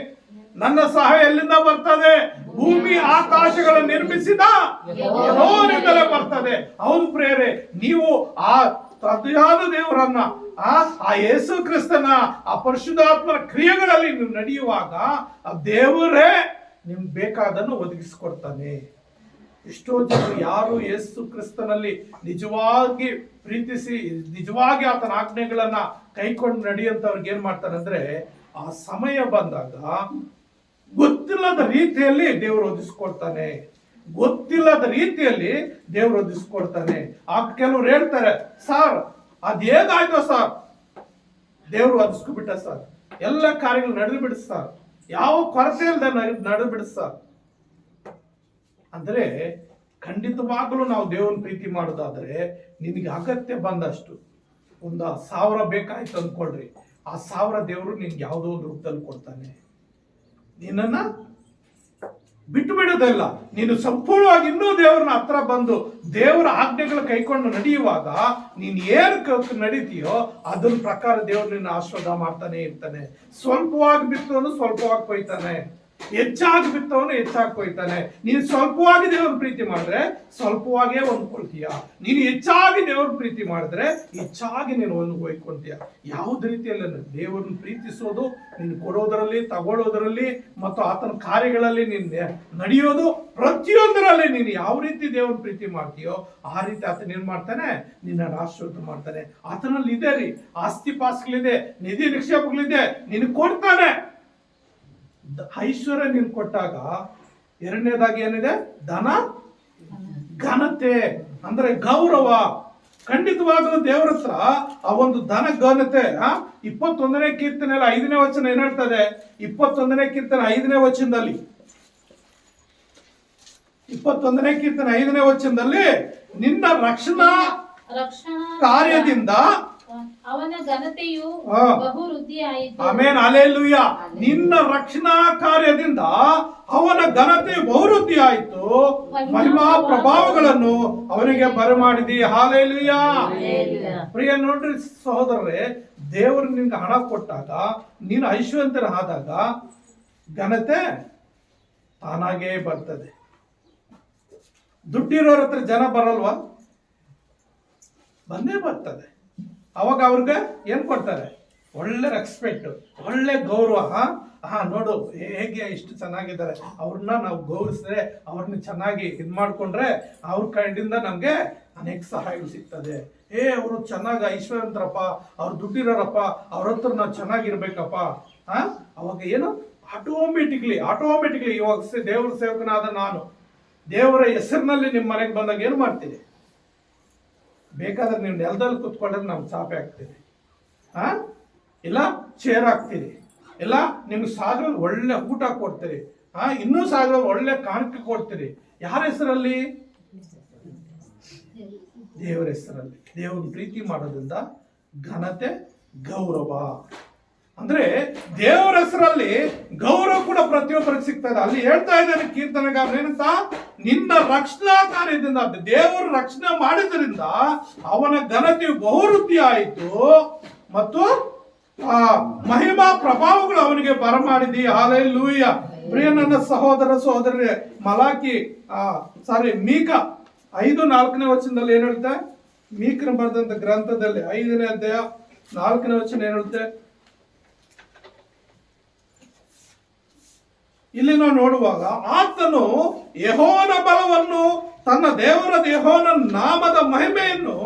ನನ್ನ ಸಹಾಯ ಎಲ್ಲಿಂದ ಬರ್ತದೆ? ಭೂಮಿ ಆಕಾಶಗಳ ನಿರ್ಮಿಸಿದ ಯೆಹೋವನಿಂದಲೇ ಬರ್ತದೆ. ಹೌದು ಪ್ರಿಯರೇ, ನೀವು ಆ ತಂದೆಯಾದ ದೇವರನ್ನ, ಆ ಯೇಸು ಕ್ರಿಸ್ತನ ಆ ಪರಿಶುದ್ಧಾತ್ಮರ ಕ್ರಿಯೆಗಳಲ್ಲಿ ನೀವು ನಡೆಯುವಾಗ ಆ ದೇವರೇ ನಿಮ್ಗೆ ಬೇಕಾದನ್ನು ಒದಗಿಸಿಕೊಡ್ತಾನೆ. ಎಷ್ಟೋ ಜನರು ಯಾರು ಯೇಸು ಕ್ರಿಸ್ತನಲ್ಲಿ ನಿಜವಾಗಿ ಪ್ರೀತಿಸಿ ನಿಜವಾಗಿ ಆತನ ಆಜ್ಞೆಗಳನ್ನ ಕೈಕೊಂಡು ನಡೆಯುವಂತವ್ರಿಗೆ ಏನ್ ಮಾಡ್ತಾನೆ ಅಂದ್ರೆ, ಆ ಸಮಯ ಬಂದಾಗ ಗೊತ್ತಿಲ್ಲದ ರೀತಿಯಲ್ಲಿ ದೇವರು ಒದಿಸ್ಕೊಡ್ತಾನೆ. ಗೊತ್ತಿಲ್ಲದ ರೀತಿಯಲ್ಲಿ ದೇವರು ಒದಿಸ್ಕೊಡ್ತಾನೆ. ಕೆಲವ್ರು ಹೇಳ್ತಾರೆ, ಸರ್ ಅದ್ ಹೇಗಾಯ್ತು ಸರ್, ದೇವರು ಒದಿಸ್ಕೊಬಿಟ್ಟ ಸರ್, ಎಲ್ಲ ಕಾರ್ಯಗಳು ನಡೆದು ಬಿಡ ಸರ್, ಯಾವ ಕೊರತೆ ಇಲ್ಲದೆ ನಡೆದು ಬಿಡ ಸರ್. ಅಂದ್ರೆ ಖಂಡಿತವಾಗಲೂ ನಾವು ದೇವರನ್ನ ಪ್ರೀತಿ ಮಾಡೋದಾದ್ರೆ ನಿನಗೆ ಅಗತ್ಯ ಬಂದಷ್ಟು 1,000 ಬೇಕಾಯ್ತು ಅಂದ್ಕೊಳ್ರಿ, ಆ 1,000 ದೇವರು ನಿನ್ಗೆ ಯಾವುದೋ ಒಂದು ರೂಪದಲ್ಲಿ ಕೊಡ್ತಾನೆ. ನಿನ್ನನ್ನ ಬಿಟ್ಟು ಬಿಡೋದಲ್ಲ, ನೀನು ಸಂಪೂರ್ಣವಾಗಿ ಇನ್ನೂ ದೇವರನ್ನ ಹತ್ರ ಬಂದು ದೇವರ ಆಜ್ಞೆಗಳ ಕೈಕೊಂಡು ನಡೆಯುವಾಗ ನೀನು ಏನು ನಡೀತೀಯೋ ಅದರ ಪ್ರಕಾರ ದೇವರು ನಿನ್ನ ಆಶೀರ್ವಾದ ಮಾಡ್ತಾನೆ ಇರ್ತಾನೆ. ಸ್ವಲ್ಪವಾಗಿ ಬಿತ್ತವನು ಸ್ವಲ್ಪವಾಗಿ ಕೊಯ್ತಾನೆ, ಹೆಚ್ಚಾಗಿ ಬಿತ್ತವನು ಹೆಚ್ಚಾಗಿ ಕೊಯ್ತಾನೆ. ನೀನು ಸ್ವಲ್ಪವಾಗಿ ದೇವ್ರ ಪ್ರೀತಿ ಮಾಡಿದ್ರೆ ಸ್ವಲ್ಪವಾಗೇ ಹೊಂದ್ಕೊಳ್ತೀಯ, ನೀನು ಹೆಚ್ಚಾಗಿ ದೇವ್ರ ಪ್ರೀತಿ ಮಾಡಿದ್ರೆ ಹೆಚ್ಚಾಗಿ ನೀನು ಹೊಂದ್ಕೊಳ್ತೀಯ. ಯಾವುದೇ ರೀತಿಯಲ್ಲಿ ದೇವರನ್ನು ಪ್ರೀತಿಸೋದು, ನೀನು ಕೊಡೋದರಲ್ಲಿ, ತಗೊಳ್ಳೋದರಲ್ಲಿ ಮತ್ತು ಆತನ ಕಾರ್ಯಗಳಲ್ಲಿ ನೀನು ನಡೆಯೋದು, ಪ್ರತಿಯೊಂದರಲ್ಲಿ ನೀನು ಯಾವ ರೀತಿ ದೇವರನ್ನ ಪ್ರೀತಿ ಮಾಡ್ತೀಯೋ ಆ ರೀತಿ ಆತನ ಏನ್ ಮಾಡ್ತಾನೆ, ನಿನ್ನ ಆಶೀರ್ವಾದ ಮಾಡ್ತಾನೆ. ಆತನಲ್ಲಿ ಇದೆ ರೀ, ಆಸ್ತಿ ಪಾಸ್ಗಳಿದೆ, ನಿಧಿ ನಿಕ್ಷೇಪಗಳಿದೆ, ನಿನಗೆ ಕೊಡ್ತಾನೆ. ಐಶ್ವರ್ಯ ನೀನು ಕೊಟ್ಟಾಗ ಎರಡನೇದಾಗಿ ಏನಿದೆ? ಧನ, ಘನತೆ, ಅಂದ್ರೆ ಗೌರವ. ಖಂಡಿತವಾಗಲೂ ದೇವರ ಹತ್ರ ಆ ಒಂದು ಧನ ಘನತೆ 21ನೇ ಕೀರ್ತನೆಯಲ್ಲಿ 5ನೇ ವಚನ ಏನ್ ಹೇಳ್ತದೆ? 21ನೇ ಕೀರ್ತನೆ 5ನೇ ವಚನದಲ್ಲಿ, 21ನೇ ಕೀರ್ತನೆ 5ನೇ ವಚನದಲ್ಲಿ ನಿನ್ನ ರಕ್ಷಣಾ ಕಾರ್ಯದಿಂದ ಅವನ ಘನತೆಯು ಬಹು ವೃದ್ಧಿಯಾಯಿತು. Amen, hallelujah. ನಿನ್ನ ರಕ್ಷಣಾ ಕಾರ್ಯದಿಂದ ಅವನ ಘನತೆ ಬಹುವೃದ್ಧಿ ಆಯಿತು, ಮಹಿಮಾ ಪ್ರಭಾವಗಳನ್ನು ಅವನಿಗೆ ಬರಮಾಡಿದಿ. ಹಲ್ಲೆಲೂಯಾ. ಪ್ರಿಯ ನೋಡ್ರಿ ಸಹೋದರರೇ, ದೇವರು ನಿನ್ಗೆ ಹಣ ಕೊಟ್ಟಾಗ, ನೀನು ಐಶ್ವರ್ಯವಂತನಾದಾಗ ಘನತೆ ತಾನಾಗೇ ಬರ್ತದೆ. ದುಡ್ಡಿರೋರ ಹತ್ರ ಜನ ಬರಲ್ವಾ? ಬಂದೇ ಬರ್ತದೆ. ಅವಾಗ ಅವ್ರಿಗೆ ಏನ್ ಕೊಡ್ತಾರೆ? ಒಳ್ಳೆ ರೆಸ್ಪೆಕ್ಟ್, ಒಳ್ಳೆ ಗೌರವ. ನೋಡು ಹೇಗೆ ಇಷ್ಟು ಚೆನ್ನಾಗಿದ್ದಾರೆ, ಅವ್ರನ್ನ ನಾವು ಗೌರವಿಸಿದ್ರೆ, ಅವ್ರನ್ನ ಚೆನ್ನಾಗಿ ಇದ್ ಮಾಡ್ಕೊಂಡ್ರೆ ಅವ್ರ ಕಡೆಯಿಂದ ನಮ್ಗೆ ಅನೇಕ ಸಹಾಯಗಳು ಸಿಗ್ತದೆ. ಅವರು ಚೆನ್ನಾಗಿ ಐಶ್ವರ್ಯವಂತರಪ್ಪ, ಅವ್ರು ದುಡ್ಡಿರೋರಪ್ಪ, ಅವ್ರ ಹತ್ರ ನಾವು ಚೆನ್ನಾಗಿರ್ಬೇಕಪ್ಪ. ಅವಾಗ ಏನು ಆಟೋಮೆಟಿಕ್ಲಿ ಇವಾಗ ದೇವರ ಸೇವಕನಾದ ನಾನು ದೇವರ ಹೆಸರಿನಲ್ಲಿ ನಿಮ್ಮ ಮನೆಗೆ ಬಂದಾಗ ಏನು ಮಾಡ್ತೀನಿ? ಬೇಕಾದ್ರೆ ನೀವು ನೆಲದಲ್ಲಿ ಕುತ್ಕೊಂಡ್ರೆ ನಾವು ಚಾಪೆ ಹಾಕ್ತೀರಿ, ಇಲ್ಲ ಚೇರ್ ಹಾಕ್ತೀರಿ, ಇಲ್ಲ ನಿಮ್ಗೆ ಸಾಗರ ಒಳ್ಳೆ ಊಟ ಕೊಡ್ತೀರಿ, ಇನ್ನೂ ಸಾಗರ ಒಳ್ಳೆ ಕಾಣಿಕೆ ಕೊಡ್ತೀರಿ. ಯಾರ ಹೆಸರಲ್ಲಿ? ದೇವರ ಹೆಸರಲ್ಲಿ. ದೇವರ ಪ್ರೀತಿ ಮಾಡೋದ್ರಿಂದ ಘನತೆ, ಗೌರವ. ಅಂದ್ರೆ ದೇವರ ಹೆಸರಲ್ಲಿ ಗೌರವ ಕೂಡ ಪ್ರತಿಯೊಬ್ಬರಿಗೆ ಸಿಗ್ತದೆ. ಅಲ್ಲಿ ಹೇಳ್ತಾ ಇದ್ದಾನೆ ಕೀರ್ತನೆಗಾರ ಏನಂತ? ನಿನ್ನ ರಕ್ಷಣಾ ಕಾರ್ಯದಿಂದ, ದೇವರು ರಕ್ಷಣೆ ಮಾಡಿದ್ರಿಂದ ಅವನ ಘನತೆಯು ಬಹುವೃದ್ಧಿ ಆಯಿತು ಮತ್ತು ಮಹಿಮಾ ಪ್ರಭಾವಗಳು ಅವನಿಗೆ ಬರಮಾಡಿದಿ. ಹಲ್ಲೆಲೂಯಾ. ಪ್ರಿಯ ನನ್ನ ಸಹೋದರ ಸಹೋದರರೇ, ಮೀಕ 5:4ನೇ ವಚನದಲ್ಲಿ ಏನ್ ಹೇಳುತ್ತೆ? ಮೀಕನ ಬರೆದಂತ ಗ್ರಂಥದಲ್ಲಿ 5ನೇ ಅಧ್ಯಾಯ 4ನೇ ವಚನ ಏನ್ ಹೇಳುತ್ತೆ? ಇಲ್ಲಿ ನಾವು ನೋಡುವಾಗ, ಆತನು ಯೆಹೋವನ ಬಲವನ್ನು, ತನ್ನ ದೇವರ ಯೆಹೋವನ ನಾಮದ ಮಹಿಮೆಯನ್ನು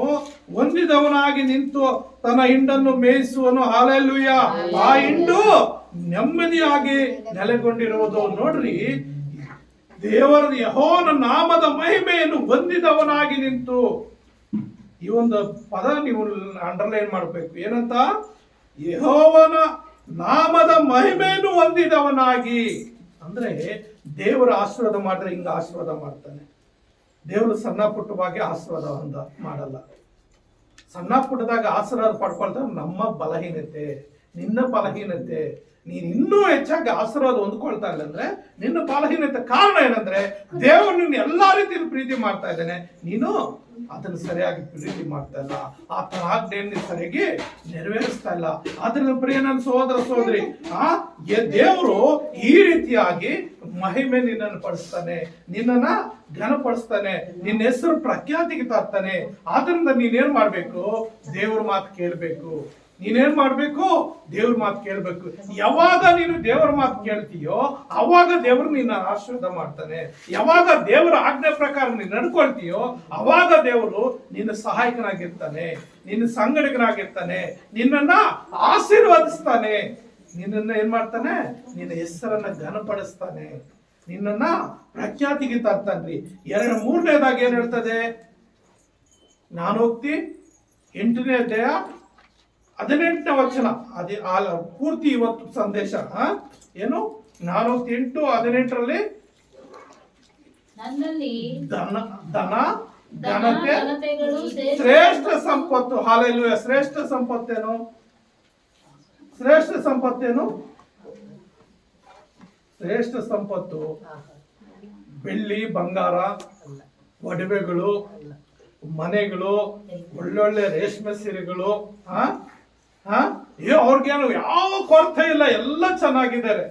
ಹೊಂದಿದವನಾಗಿ ನಿಂತು ತನ್ನ ಹಿಂಡನ್ನು ಮೇಯಿಸುವನು. ಹಲ್ಲೆಲೂಯಾ. ಆ ಹಿಂಡು ನೆಮ್ಮದಿಯಾಗಿ ನೆಲೆಗೊಂಡಿರುವುದು. ನೋಡ್ರಿ, ದೇವರ ಯೆಹೋವನ ನಾಮದ ಮಹಿಮೆಯನ್ನು ಹೊಂದಿದವನಾಗಿ ನಿಂತು. ಈ ಒಂದು ಪದ ನೀವು ಅಂಡರ್ಲೈನ್ ಮಾಡಬೇಕು. ಏನಂತ? ಯೆಹೋವನ ನಾಮದ ಮಹಿಮೆಯನ್ನು ಹೊಂದಿದವನಾಗಿ. ಅಂದ್ರೆ ದೇವರ ಆಶೀರ್ವಾದ ಮಾಡಿದ್ರೆ ಹಿಂಗ ಆಶೀರ್ವಾದ ಮಾಡ್ತಾನೆ. ದೇವರು ಸಣ್ಣ ಪುಟ್ಟವಾಗಿ ಆಶೀರ್ವಾದ ಮಾಡಲ್ಲ. ಸಣ್ಣ ಪುಟ್ಟದಾಗ ಆಶೀರ್ವಾದ ಪಡ್ಕೊಳ್ತಾರೆ ನಮ್ಮ ಬಲಹೀನತೆ, ನಿನ್ನ ಬಲಹೀನತೆ, ನೀನು ಇನ್ನೂ ಹೆಚ್ಚಾಗಿ ಆಶೀರ್ವಾದ ಹೊಂದ್ಕೊಳ್ತಾ ಇಲ್ಲ ಅಂದ್ರೆ ನಿನ್ನ ಬಲಹೀನತೆ ಕಾರಣ ಏನಂದ್ರೆ ದೇವರು ನಿನ್ನ ಎಲ್ಲಾ ರೀತಿಯಲ್ಲಿ ಪ್ರೀತಿ ಮಾಡ್ತಾ ಇದ್ದಾನೆ, ನೀನು ಅದನ್ನು ಸರಿಯಾಗಿ ಪ್ರೀತಿ ಮಾಡ್ತಾ ಇಲ್ಲ, ಆತನ ಆಜ್ಞೆಯನ್ನು ಸರಿಯಾಗಿ ನೆರವೇರಿಸ್ತಾ ಇಲ್ಲ. ಆದ್ರಿಂದ ಪ್ರಿಯ ನನ್ನ ಸಹೋದರ ಸಹೋದರಿ, ದೇವರು ಈ ರೀತಿಯಾಗಿ ಮಹಿಮೆ ನಿನ್ನನ್ನು ಪಡಿಸ್ತಾನೆ, ನಿನ್ನನ್ನ ಘನಪಡಿಸ್ತಾನೆ, ನಿನ್ನ ಹೆಸರು ಪ್ರಖ್ಯಾತಿಗೆ ತರ್ತಾನೆ. ಆದ್ರಿಂದ ನೀನೇನ್ ಮಾಡ್ಬೇಕು? ದೇವ್ರ ಮಾತು ಕೇಳ್ಬೇಕು. ನೀನೇನ್ ಮಾಡ್ಬೇಕು? ದೇವ್ರ ಮಾತು ಕೇಳ್ಬೇಕು. ಯಾವಾಗ ನೀನು ದೇವರ ಮಾತು ಕೇಳ್ತೀಯೋ ಅವಾಗ ದೇವರು ನಿನ್ನ ಆಶೀರ್ವಾದ ಮಾಡ್ತಾನೆ. ಯಾವಾಗ ದೇವರ ಆಜ್ಞೆ ಪ್ರಕಾರ ನೀನು ನಡ್ಕೊಳ್ತೀಯೋ ಅವಾಗ ದೇವರು ನಿನ್ನ ಸಹಾಯಕನಾಗಿರ್ತಾನೆ, ನಿನ್ನ ಸಂಗಡಿಗನಾಗಿರ್ತಾನೆ, ನಿನ್ನನ್ನ ಆಶೀರ್ವದಿಸ್ತಾನೆ, ನಿನ್ನನ್ನ ಏನ್ ಮಾಡ್ತಾನೆ? ನಿನ್ನ ಹೆಸರನ್ನ ಘನಪಡಿಸ್ತಾನೆ, ನಿನ್ನನ್ನ ಪ್ರಖ್ಯಾತಿಗೆ ತರ್ತಾನ್ರಿ. 3ನೇದಾಗಿ ಏನ್ ಹೇಳ್ತದೆ? ನಾನು ಹೋಗ್ತಿ 8ನೇ ಅಧ್ಯಾಯ 18ನೇ ವಚನ. ಅದೇ ಪೂರ್ತಿ ಇವತ್ತು ಸಂದೇಶ ಏನು? 4:8-18ರಲ್ಲಿ ನನ್ನಲ್ಲಿ ಧನ ಘನತೆ ಶ್ರೇಷ್ಠ ಸಂಪತ್ತು. ಹಾಲೆಲೂಯಾ. ಶ್ರೇಷ್ಠ ಸಂಪತ್ತೇನು? ಶ್ರೇಷ್ಠ ಸಂಪತ್ತೇನು? ಶ್ರೇಷ್ಠ ಸಂಪತ್ತು ಬೆಳ್ಳಿ ಬಂಗಾರ, ಒಡವೆಗಳು, ಮನೆಗಳು, ಒಳ್ಳೊಳ್ಳೆ ರೇಷ್ಮೆ ಸೀರೆಗಳು, ಅವ್ರಿಗೇನು ಯಾವ ಕೊರತೆ ಇಲ್ಲ, ಎಲ್ಲ ಚೆನ್ನಾಗಿದ್ದಾರೆ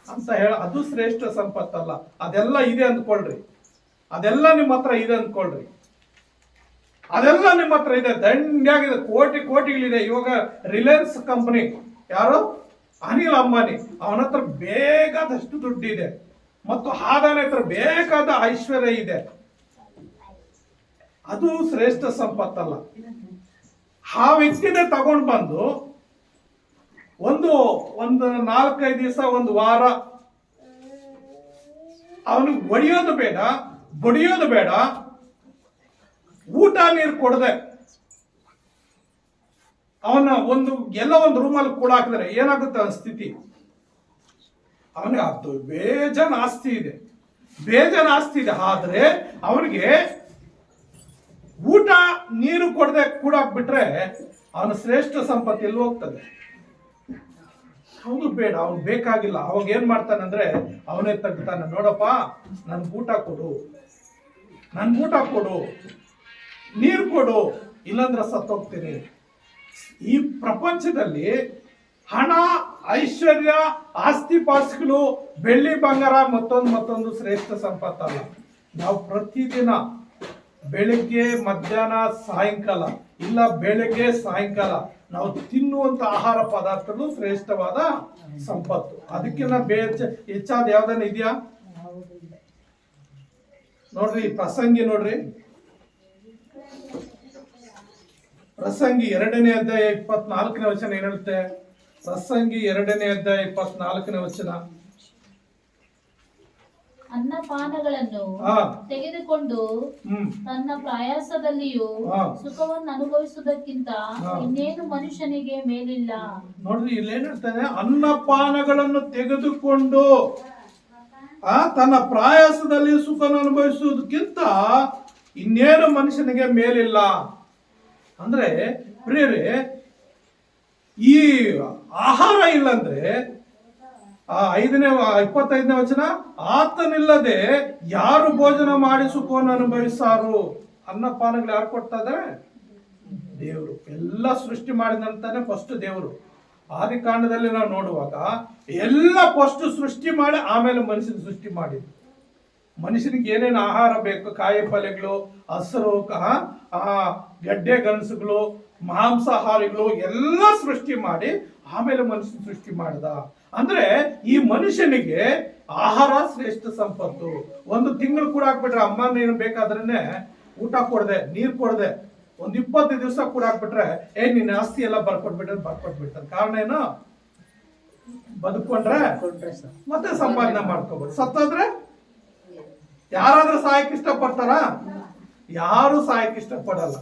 ಅಂತ ಅದು ಶ್ರೇಷ್ಠ ಸಂಪತ್ತಲ್ಲ. ಅದೆಲ್ಲ ಇದೆ ಅಂದ್ಕೊಳ್ರಿ, ಅದೆಲ್ಲ ನಿಮ್ಮ ಹತ್ರ ಇದೆ ಅಂದ್ಕೊಳ್ರಿ, ಅದೆಲ್ಲ ನಿಮ್ಮ ಹತ್ರ ಇದೆ, ದಂಡ್ಯಾಗಿದೆ, ಕೋಟಿಗಳಿದೆ. ಇವಾಗ ರಿಲಯನ್ಸ್ ಕಂಪನಿ, ಯಾರು? ಅನಿಲ್ ಅಂಬಾನಿ, ಅವನ ಹತ್ರ ಬೇಕಾದಷ್ಟು ದುಡ್ಡಿದೆ ಮತ್ತು ಆದಾನ ಹತ್ರ ಬೇಕಾದ ಐಶ್ವರ್ಯ ಇದೆ. ಅದು ಶ್ರೇಷ್ಠ ಸಂಪತ್ತಲ್ಲ. ಆ ವ್ಯಕ್ತಿನೇ ತಗೊಂಡು ಬಂದು ಒಂದು 4-5 ದಿವಸ, ಒಂದು ವಾರ ಅವನಿಗೆ ಹೊಡೆಯೋದು ಬೇಡ, ಬಡಿಯೋದು ಬೇಡ, ಊಟ ನೀರು ಕೊಡದೆ ಅವನ ಒಂದು ರೂಮಲ್ಲಿ ಕೂಡ ಹಾಕಿದ್ರೆ ಏನಾಗುತ್ತೆ ಅವನ ಸ್ಥಿತಿ? ಅವನಿಗೆ ಅದು ಬೇಜಾನ್ ಆಸ್ತಿ ಇದೆ, ಆದ್ರೆ ಅವನಿಗೆ ಊಟ ನೀರು ಕೊಡದೆ ಕೂಡಾಕ್ಬಿಟ್ರೆ ಅವನ ಶ್ರೇಷ್ಠ ಸಂಪತ್ತು ಎಲ್ಲಿ ಹೋಗ್ತದೆ? ಅವನು ಬೇಡ, ಅವನು ಬೇಕಾಗಿಲ್ಲ. ಅವಾಗ ಏನ್ ಮಾಡ್ತಾನಂದ್ರೆ ಅವನೇ ತೆಗ್ತಾನೆ, ನೋಡಪ್ಪ ನನ್ಗೆ ಊಟ ಕೊಡು, ನೀರು ಕೊಡು, ಇಲ್ಲಾಂದ್ರೆ ಸತ್ತೋಗ್ತೀನಿ. ಈ ಪ್ರಪಂಚದಲ್ಲಿ ಹಣ, ಐಶ್ವರ್ಯ, ಆಸ್ತಿ ಪಾಸ್ತಿಗಳು, ಬೆಳ್ಳಿ ಬಂಗಾರ ಮತ್ತೊಂದು ಶ್ರೇಷ್ಠ ಸಂಪತ್ತಲ್ಲ. ನಾವು ಪ್ರತಿದಿನ ಬೆಳಿಗ್ಗೆ, ಮಧ್ಯಾಹ್ನ, ಸಾಯಂಕಾಲ, ಇಲ್ಲ ಬೆಳಿಗ್ಗೆ ಸಾಯಂಕಾಲ ನಾವು ತಿನ್ನುವಂತ ಆಹಾರ ಪದಾರ್ಥಗಳು ಶ್ರೇಷ್ಠವಾದ ಸಂಪತ್ತು. ಅದಕ್ಕಿಂತ ಹೆಚ್ಚಾದ ಯಾವ್ದನ್ನ ಇದೆಯಾ? ನೋಡ್ರಿ, ಪ್ರಸಂಗಿ ನೋಡ್ರಿ, ಪ್ರಸಂಗಿ 2ನೇ ಅಧ್ಯಾಯ 24ನೇ ವಚನ ಏನ್ ಹೇಳುತ್ತೆ? ಪ್ರಸಂಗಿ 2ನೇ ಅಧ್ಯಾಯ 24ನೇ ವಚನ. ಅನ್ನಪಾನಗಳನ್ನು ತೆಗೆದುಕೊಂಡು ತನ್ನ ಪ್ರಯಾಸದಲ್ಲಿಯೂ ಸುಖವನ್ನು ಅನುಭವಿಸುವುದಕ್ಕಿಂತ ಇನ್ನೇನು ಮನುಷ್ಯನಿಗೆ ಮೇಲಿಲ್ಲ. ನೋಡ್ರಿ, ಇಲ್ಲಿ ಏನ್ ಹೇಳ್ತಾನೆ? ಅನ್ನಪಾನಗಳನ್ನು ತೆಗೆದುಕೊಂಡು ತನ್ನ ಪ್ರಯಾಸದಲ್ಲಿ ಸುಖವನ್ನು ಅನುಭವಿಸುವುದಕ್ಕಿಂತ ಇನ್ನೇನು ಮನುಷ್ಯನಿಗೆ ಮೇಲಿಲ್ಲ. ಅಂದ್ರೆ ಪ್ರಿಯರೇ, ಈ ಆಹಾರ ಇಲ್ಲಂದ್ರೆ 25ನೇ ವಚನ, ಆತನಿಲ್ಲದೆ ಯಾರು ಭೋಜನ ಮಾಡಿ ಸುಖವನ್ನು ಅನುಭವಿಸಾರು. ಅನ್ನಪಾನಗಳು ಯಾರು ಕೊಡ್ತಾ ಇದ್ದಾರೆ? ದೇವರು. ಎಲ್ಲ ಸೃಷ್ಟಿ ಮಾಡಿದಂತಾನೆ ಫಸ್ಟ್ ದೇವರು. ಆದಿಕಾಂಡದಲ್ಲಿ ನಾವು ನೋಡುವಾಗ ಎಲ್ಲ ಫಸ್ಟ್ ಸೃಷ್ಟಿ ಮಾಡಿ ಆಮೇಲೆ ಮನುಷ್ಯನ ಸೃಷ್ಟಿ ಮಾಡಿದ್ರು. ಮನುಷ್ಯನಿಗೆ ಏನೇನು ಆಹಾರ ಬೇಕು, ಕಾಯಿ ಪಲ್ಯಗಳು, ಹಸಿರು, ಗಡ್ಡೆ ಗಣಸುಗಳು, ಮಾಂಸಾಹಾರಿಗಳು ಎಲ್ಲ ಸೃಷ್ಟಿ ಮಾಡಿ ಆಮೇಲೆ ಮನುಷ್ಯನ ಸೃಷ್ಟಿ ಮಾಡಿದ. ಅಂದ್ರೆ ಈ ಮನುಷ್ಯನಿಗೆ ಆಹಾರ ಶ್ರೇಷ್ಠ ಸಂಪತ್ತು. ಒಂದು ತಿಂಗಳು ಕೂಡ ಹಾಕ್ಬಿಟ್ರೆ, ಅಮ್ಮನ ಏನು ಬೇಕಾದ್ರೇನೆ ಊಟ ಕೊಡದೆ, ನೀರು ಕೊಡದೆ, 20 ದಿವಸ ಕೂಡ ಹಾಕ್ಬಿಟ್ರೆ ನಿನ್ನ ಆಸ್ತಿ ಎಲ್ಲ ಬರ್ಕೊಟ್ಬಿಡ್ತಾರೆ. ಕಾರಣ ಏನು? ಬದುಕೊಂಡ್ರೆ ಮತ್ತೆ ಸಂಪಾದನೆ ಮಾಡ್ಕೋಬಹುದು. ಸತ್ತೋದ್ರೆ ಯಾರಾದ್ರೂ ಸಾಯಕ್ ಇಷ್ಟಪಡ್ತಾರ? ಯಾರು ಸಾಯಕ್ ಇಷ್ಟಪಡಲ್ಲ.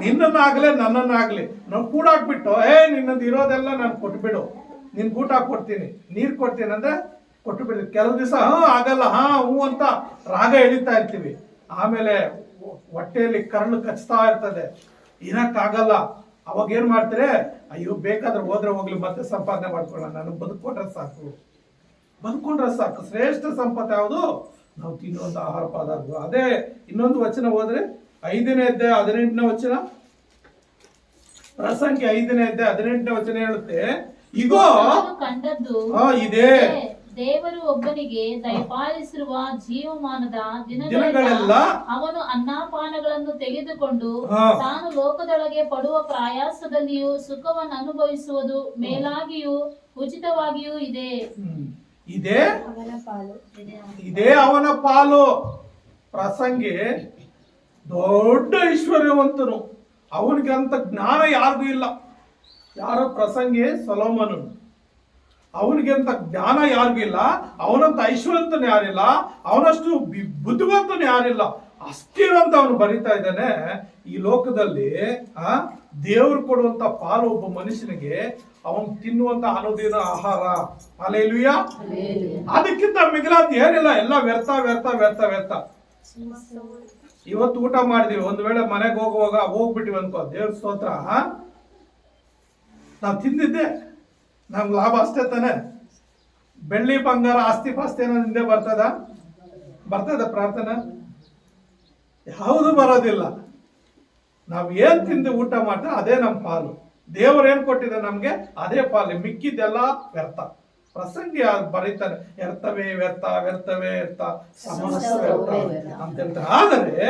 ನಿನ್ನನ್ನಾಗ್ಲಿ ನನ್ನನ್ನಾಗ್ಲಿ ನಾವು ಕೂಡಾಕ್ಬಿಟ್ಟು ನಿನ್ನದು ಇರೋದೆಲ್ಲ ನಾನು ಕೊಟ್ಬಿಡು, ನಿನ್ ಊಟ ಕೊಡ್ತೀನಿ, ನೀರ್ ಕೊಡ್ತೀನಿ ಅಂದ್ರೆ ಕೊಟ್ಟು ಬಿಡ್ತೀವಿ. ಕೆಲವು ದಿವಸ ಆಗಲ್ಲ, ಹೂ ಅಂತ ರಾಗ ಎಳಿತಾ ಇರ್ತೀವಿ. ಆಮೇಲೆ ಹೊಟ್ಟೆಯಲ್ಲಿ ಕರಳು ಕಚ್ತಾ ಇರ್ತದೆ, ಇರಕ್ಕಾಗಲ್ಲ. ಅವಾಗ ಏನ್ ಮಾಡ್ತಾರೆ, ಅಯ್ಯೋ ಬೇಕಾದ್ರೆ ಹೋದ್ರೆ ಹೋಗ್ಲಿ ಮತ್ತೆ ಸಂಪಾದನೆ ಮಾಡ್ಕೊಳ್ಳೋಣ, ನನಗೆ ಬದುಕೊಂಡ್ರೆ ಸಾಕು. ಶ್ರೇಷ್ಠ ಸಂಪತ್ತು ಯಾವುದು? ನಾವು ತಿನ್ನುವಂತ ಆಹಾರ ಪದಾರ್ಥ. ಅದೇ ಇನ್ನೊಂದು ವಚನ ಹೋದ್ರೆ 5ನೇ ಅಧ್ಯಾಯ 18ನೇ ವಚನ, ಪ್ರಸಂಗಿ 5ನೇ ಅಧ್ಯಾಯ 18ನೇ ವಚನ ಹೇಳುತ್ತೆ, ಇಗೋ ಕಂಡದ್ದು ಇದೆ ದೇವರು ಒಬ್ಬನಿಗೆ ದಯಪಾಲಿಸಿರುವ ಜೀವಮಾನದ ದಿನಗಳೆಲ್ಲ ಅವನು ಅನ್ನಪಾನಗಳನ್ನು ತೆಗೆದುಕೊಂಡು ತಾನು ಲೋಕದೊಳಗೆ ಪಡುವ ಪ್ರಯಾಸದಲ್ಲಿಯೂ ಸುಖವನ್ನು ಅನುಭವಿಸುವುದು ಮೇಲಾಗಿಯೂ ಉಚಿತವಾಗಿಯೂ ಇದೆ. ಇದೇ ಅವನ ಪಾಲು. ಪ್ರಸಂಗಿ ದೊಡ್ಡ ಐಶ್ವರ್ಯವಂತನು, ಅವನಿಗೆ ಅಂತ ಜ್ಞಾನ ಯಾರಿಗೂ ಇಲ್ಲ. ಯಾರೋ ಪ್ರಸಂಗಿ ಸೊಲೊಮೋನನು, ಅವನಿಗೆ ಅಂತ ಜ್ಞಾನ ಯಾರಿಗೂ ಇಲ್ಲ, ಅವನಂತ ಐಶ್ವರ್ಯವಂತನು ಯಾರಿಲ್ಲ, ಅವನಷ್ಟು ಬುದ್ಧಿವಂತನು ಯಾರಿಲ್ಲ. ಅಷ್ಟಿರಂತ ಅವನು ಬರೀತಾ ಇದ್ದಾನೆ. ಈ ಲೋಕದಲ್ಲಿ ದೇವರು ಕೊಡುವಂತ ಪಾಲು ಒಬ್ಬ ಮನುಷ್ಯನಿಗೆ ಅವನು ತಿನ್ನುವಂತ ಅನುದಿನ ಆಹಾರ. ಹಲ್ಲೆಲೂಯಾ. ಅದಕ್ಕಿಂತ ಮಿಗಿಲಾದ ಏನಿಲ್ಲ, ಎಲ್ಲ ವ್ಯರ್ಥ. ಇವತ್ತು ಊಟ ಮಾಡಿದೀವಿ, ಒಂದ್ ವೇಳೆ ಮನೆಗೆ ಹೋಗ್ಬಿಟ್ಟಿವಿ ಅನ್ಕೋ, ದೇವ್ರ ಸ್ತೋತ್ರ, ನಾವು ತಿಂದಿದ್ದೆ ನಮ್ಗೆ ಲಾಭ ಅಷ್ಟೇ ತಾನೆ. ಬೆಳ್ಳಿ ಬಂಗಾರ ಆಸ್ತಿ ಪಾಸ್ತಿ ಏನೋ ಹಿಂದೆ ಬರ್ತದ ಪ್ರಾರ್ಥನಾ? ಯಾವುದು ಬರೋದಿಲ್ಲ. ನಾವ್ ಏನ್ ತಿಂದು ಊಟ ಮಾಡ್ತೇವೆ ಅದೇ ನಮ್ಮ ಪಾಲು. ದೇವರು ಏನ್ ಕೊಟ್ಟಿದೆ ನಮ್ಗೆ ಅದೇ ಪಾಲು, ಮಿಕ್ಕಿದ್ದೆಲ್ಲ ವ್ಯರ್ಥ. ಪ್ರಸಂಗಿ ಬರೀತಾರೆ, ವ್ಯರ್ಥವೇ ಸಮಸ್ತ ವ್ಯರ್ಥ ಅಂತ ಹೇಳ್ತಾರೆ. ಆದರೆ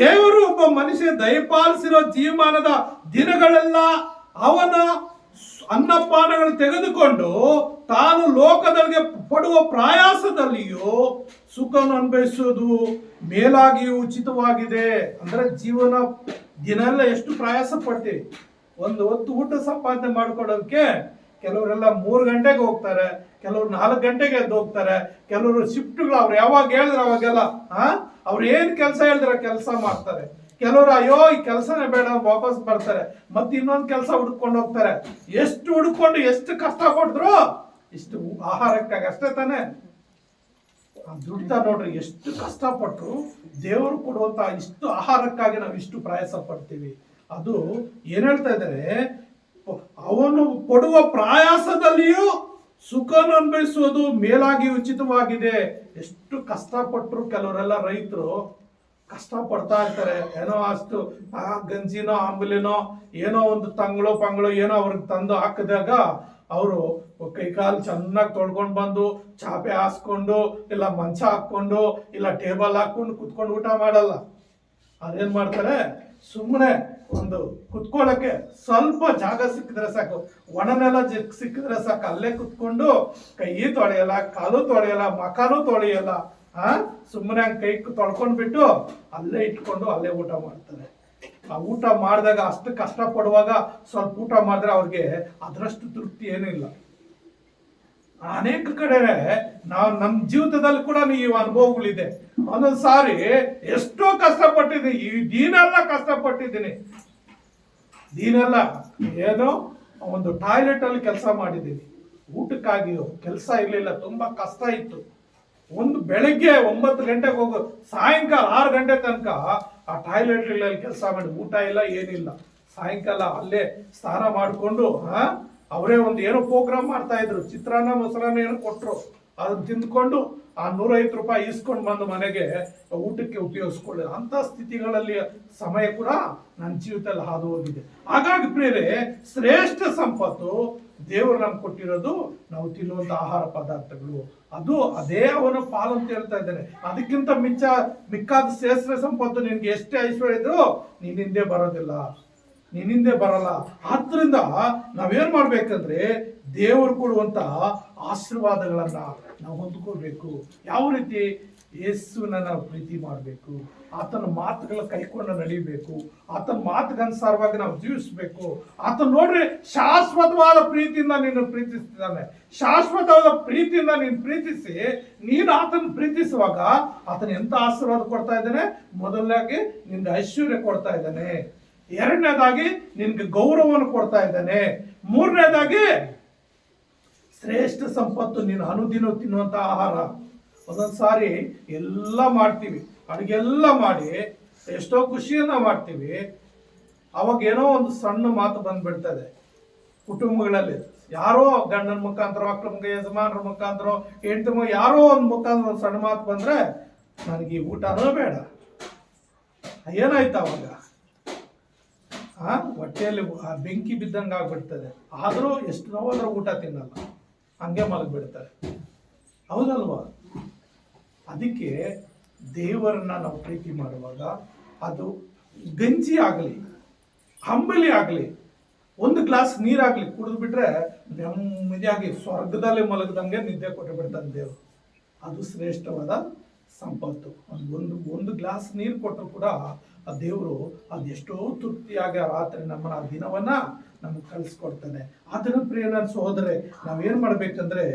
ದೇವರು ಒಬ್ಬ ಮನುಷ್ಯ ದಯಪಾಲಿಸಿರೋ ಜೀವಮಾನದ ದಿನಗಳೆಲ್ಲ ಅವನ ಅನ್ನಪಾನಗಳು ತೆಗೆದುಕೊಂಡು ತಾನು ಲೋಕದೊಳಗೆ ಪಡುವ ಪ್ರಯಾಸದಲ್ಲಿಯೂ ಸುಖವನ್ನು ಅನುಭವಿಸುವುದು ಮೇಲಾಗಿಯೂ ಉಚಿತವಾಗಿದೆ. ಅಂದ್ರೆ ಜೀವನ ದಿನ ಎಲ್ಲ ಎಷ್ಟು ಪ್ರಯಾಸ ಪಡ್ತೀವಿ. ಒಂದು ಹೊತ್ತು ಊಟ ಸಂಪಾದನೆ ಮಾಡ್ಕೊಡೋದಕ್ಕೆ ಕೆಲವರೆಲ್ಲ 3 ಗಂಟೆಗೆ ಹೋಗ್ತಾರೆ, ಕೆಲವರು 4 ಗಂಟೆಗೆ ಎದ್ದು ಹೋಗ್ತಾರೆ, ಕೆಲವರು ಶಿಫ್ಟ್ಗಳು ಅವ್ರು ಯಾವಾಗ ಹೇಳಿದ್ರೆ ಅವಾಗೆಲ್ಲ ಅವ್ರು ಏನ್ ಕೆಲಸ ಹೇಳಿದ್ರೆ ಕೆಲಸ ಮಾಡ್ತಾರೆ. ಕೆಲವರು ಅಯ್ಯೋ ಈ ಕೆಲಸನೇ ಬೇಡ ವಾಪಸ್ ಬರ್ತಾರೆ, ಮತ್ತೆ ಇನ್ನೊಂದು ಕೆಲಸ ಹುಡ್ಕೊಂಡು ಹೋಗ್ತಾರೆ. ಎಷ್ಟು ಹುಡ್ಕೊಂಡು ಎಷ್ಟು ಕಷ್ಟ ಪಟ್ಟಿದ್ರು ಇಷ್ಟು ಆಹಾರಕ್ಕಾಗಿ ಅಷ್ಟೇ ತಾನೆ. ದುಡ್ತಾ ನೋಡ್ರಿ, ಎಷ್ಟು ಕಷ್ಟಪಟ್ಟರು ದೇವರು ಕೊಡುವಂತ ಇಷ್ಟು ಆಹಾರಕ್ಕಾಗಿ ನಾವು ಇಷ್ಟು ಪ್ರಯಾಸ ಪಡ್ತೀವಿ. ಅದು ಏನ್ ಹೇಳ್ತಾ ಇದ್ದಾರೆ, ಅವನು ಪಡುವ ಪ್ರಯಾಸದಲ್ಲಿಯೂ ಸುಖವನ್ನು ಅನುಭವಿಸುವುದು ಮೇಲಾಗಿ ಉಚಿತವಾಗಿದೆ. ಎಷ್ಟು ಕಷ್ಟಪಟ್ಟರು ಕೆಲವರೆಲ್ಲ ರೈತರು ಕಷ್ಟ ಪಡ್ತಾ ಇರ್ತಾರೆ. ಏನೋ ಅಷ್ಟು ಗಂಜಿನೋ ಆಂಬುಲಿನೋ ಏನೋ ಒಂದು ತಂಗಳು ಏನೋ ಅವ್ರಿಗೆ ತಂದು ಹಾಕಿದಾಗ ಅವರು ಕೈಕಾಲು ಚೆನ್ನಾಗಿ ತೊಳ್ಕೊಂಡು ಬಂದು ಚಾಪೆ ಹಾಸ್ಕೊಂಡು ಇಲ್ಲ ಮಂಚ ಹಾಕೊಂಡು ಇಲ್ಲ ಟೇಬಲ್ ಹಾಕೊಂಡು ಕುತ್ಕೊಂಡು ಊಟ ಮಾಡಲ್ಲ. ಅದೇನ್ ಮಾಡ್ತಾರೆ, ಸುಮ್ಮನೆ ಒಂದು ಕುತ್ಕೊಳ್ಳಕ್ಕೆ ಸ್ವಲ್ಪ ಜಾಗ ಸಿಕ್ಕಿದ್ರೆ ಸಾಕು, ಒಣನೆಲ್ಲ ಸಿಕ್ಕಿದ್ರೆ ಸಾಕು, ಅಲ್ಲೇ ಕುತ್ಕೊಂಡು ಕೈ ತೊಳೆಯಲ್ಲ, ಕಾಲು ತೊಳೆಯಲ್ಲ, ಮಖನೂ ತೊಳೆಯಲ್ಲ, ಸುಮ್ಮನೆ ಹಂಗೆ ಕೈ ತೊಳ್ಕೊಂಡ್ಬಿಟ್ಟು ಅಲ್ಲೇ ಇಟ್ಕೊಂಡು ಅಲ್ಲೇ ಊಟ ಮಾಡ್ತಾರೆ. ಆ ಊಟ ಮಾಡಿದಾಗ ಅಷ್ಟು ಕಷ್ಟ ಪಡುವಾಗ ಸ್ವಲ್ಪ ಊಟ ಮಾಡಿದ್ರೆ ಅವ್ರಿಗೆ ಅದರಷ್ಟು ತೃಪ್ತಿ ಏನೂ ಇಲ್ಲ. ಅನೇಕ ಕಡೆ ನಾವು ನಮ್ಮ ಜೀವಿತದಲ್ಲಿ ಕೂಡ ಈ ಅನುಭವಗಳಿದೆ. ಒಂದೊಂದು ಸಾರಿ ಎಷ್ಟೋ ಕಷ್ಟಪಟ್ಟಿದ್ದೀನಿ, ಈ ದಿನೆಲ್ಲ ಕಷ್ಟಪಟ್ಟಿದ್ದೀನಿ. ದಿನೆಲ್ಲ ಏನೋ ಒಂದು ಟಾಯ್ಲೆಟ್ ಅಲ್ಲಿ ಕೆಲಸ ಮಾಡಿದ್ದೀನಿ, ಊಟಕ್ಕಾಗಿ ಕೆಲಸ ಇರಲಿಲ್ಲ, ತುಂಬಾ ಕಷ್ಟ ಇತ್ತು. ಒಂದು ಬೆಳಗ್ಗೆ 9 ಗಂಟೆಗೆ ಹೋಗೋ ಸಾಯಂಕಾಲ 6 ಗಂಟೆ ತನಕ ಆ ಟಾಯ್ಲೆಟ್ ಕೆಲಸ ಮಾಡಿ, ಊಟ ಇಲ್ಲ ಏನಿಲ್ಲ. ಸಾಯಂಕಾಲ ಅಲ್ಲೇ ಸ್ನಾನ ಮಾಡಿಕೊಂಡು ಅವರೇ ಒಂದು ಏನೋ ಪ್ರೋಗ್ರಾಮ್ ಮಾಡ್ತಾ ಇದ್ರು, ಚಿತ್ರಾನ್ನ ಮೊಸರನ್ನ ಏನೋ ಕೊಟ್ಟರು, ಅದನ್ನ ತಿಂದ್ಕೊಂಡು ಆ 150 ರೂಪಾಯಿ ಇಸ್ಕೊಂಡು ಬಂದು ಮನೆಗೆ ಊಟಕ್ಕೆ ಉಪಯೋಗಿಸ್ಕೊಳ್ಳಿ. ಅಂತ ಸ್ಥಿತಿಗಳಲ್ಲಿ ಸಮಯ ಕೂಡ ನನ್ನ ಜೀವಿತದಲ್ಲಿ ಹಾದು ಹೋಗಿದೆ. ಹಾಗಾಗಿ ಪ್ರಿಯರೇ, ಶ್ರೇಷ್ಠ ಸಂಪತ್ತು ದೇವರು ನಮ್ಗೆ ಕೊಟ್ಟಿರೋದು ನಾವು ತಿನ್ನುವಂತ ಆಹಾರ ಪದಾರ್ಥಗಳು. ಅದು ಅದೇ ಅವನ ಪಾಲು ಅಂತ ಹೇಳ್ತಾ ಇದ್ದಾನೆ. ಅದಕ್ಕಿಂತ ಮಿಕ್ಕಾದ ಶ್ರೇಷ್ಠ ಸಂಪತ್ತು ನಿನ್ಗೆ ಎಷ್ಟೇ ಐಶ್ವರ್ಯ ಇದ್ರು ನಿನ್ನಿಂದೆ ಬರಲ್ಲ. ಆದ್ರಿಂದ ನಾವೇನ್ ಮಾಡ್ಬೇಕಂದ್ರೆ ದೇವರು ಕೊಡುವಂತ ಆಶೀರ್ವಾದಗಳನ್ನ ನಾವು ಹೊಂದ್ಕೋಬೇಕು. ಯಾವ ರೀತಿ? ಯೇಸುವಿನ ನಾವು ಪ್ರೀತಿ ಮಾಡಬೇಕು, ಆತನ ಮಾತುಗಳ ಕೈಕೊಂಡು ನಡೀಬೇಕು, ಆತನ ಮಾತುಗನುಸಾರವಾಗಿ ನಾವು ಜೀವಿಸ್ಬೇಕು. ಆತನ ನೋಡ್ರಿ ಶಾಶ್ವತವಾದ ಪ್ರೀತಿಯಿಂದ ನೀನು ಪ್ರೀತಿಸ್ತಿದ್ದಾನೆ. ಶಾಶ್ವತವಾದ ಪ್ರೀತಿಯಿಂದ ನೀನು ಪ್ರೀತಿಸಿ ನೀನು ಆತನ ಪ್ರೀತಿಸುವಾಗ ಆತನ ಎಂತ ಆಶೀರ್ವಾದ ಕೊಡ್ತಾ ಇದ್ದಾನೆ? ಮೊದಲನೇದಾಗಿ ನಿನ್ಗೆ ಐಶ್ವರ್ಯ ಕೊಡ್ತಾ ಇದ್ದಾನೆ, ಎರಡನೇದಾಗಿ ನಿನ್ಗೆ ಗೌರವವನ್ನು ಕೊಡ್ತಾ ಇದ್ದಾನೆ, ಮೂರನೇದಾಗಿ ಶ್ರೇಷ್ಠ ಸಂಪತ್ತು ನೀನು ಅನುದಿನ ತಿನ್ನುವಂತ ಆಹಾರ. ಒಂದೊಂದು ಸಾರಿ ಎಲ್ಲ ಮಾಡ್ತೀವಿ, ಅಡುಗೆಲ್ಲ ಮಾಡಿ ಎಷ್ಟೋ ಖುಷಿಯನ್ನ ಮಾಡ್ತೀವಿ, ಅವಾಗ ಏನೋ ಒಂದು ಸಣ್ಣ ಮಾತು ಬಂದ್ಬಿಡ್ತದೆ ಕುಟುಂಬಗಳಲ್ಲಿ. ಯಾರೋ ಗಂಡನ ಮುಖಾಂತರ, ಮಕ್ಕಳ ಮುಖ, ಯಜಮಾನರ ಮುಖಾಂತರ, ಹೆಂಡತಿ ಯಾರೋ ಒಂದು ಮುಖಾಂತರ ಒಂದು ಸಣ್ಣ ಮಾತು ಬಂದ್ರೆ ನನಗೆ ಈ ಊಟನೂ ಬೇಡ. ಏನಾಯ್ತು ಅವಾಗ? ಹೊಟ್ಟೆಯಲ್ಲಿ ಬೆಂಕಿ ಬಿದ್ದಂಗೆ ಆಗ್ಬಿಡ್ತದೆ. ಆದರೂ ಎಷ್ಟು ನೋವಾದ್ರೂ ಊಟ ತಿನ್ನಲ್ಲ, ಹಂಗೆ ಮಲಗಿಬಿಡ್ತಾರೆ. ಹೌದಲ್ವಾ? ಅದಕ್ಕೆ ದೇವರನ್ನ ನಾವು ಪ್ರೀತಿ ಮಾಡುವಾಗ ಅದು ಗಂಜಿ ಆಗಲಿ, ಅಂಬಲಿ ಆಗಲಿ, ಒಂದು ಗ್ಲಾಸ್ ನೀರಾಗಲಿ ಕುಡಿದು ಬಿಟ್ರೆ ನೆಮ್ಮದಿಯಾಗಿ ಸ್ವರ್ಗದಲ್ಲಿ ಮಲಗದಂಗೆ ನಿದ್ದೆ ಕೊಟ್ಟು ಬಿಡ್ತಾನೆ ದೇವರು. ಅದು ಶ್ರೇಷ್ಠವಾದ ಸಂಪತ್ತು. ಒಂದು ಗ್ಲಾಸ್ ನೀರು ಕೊಟ್ಟರು ಕೂಡ ಆ ದೇವರು ಅದೆಷ್ಟೋ ತೃಪ್ತಿಯಾಗಿ ಆ ರಾತ್ರಿ ನಮ್ಮನ್ನ ಆ ದಿನವನ್ನ ನಮಗೆ ಕಳಿಸ್ಕೊಡ್ತಾನೆ. ಅದನ್ನ ಪ್ರಿಯ ನನ್ನ ಸಹೋದರೇ, ನಾವೇನ್ ಮಾಡ್ಬೇಕಂದ್ರೆ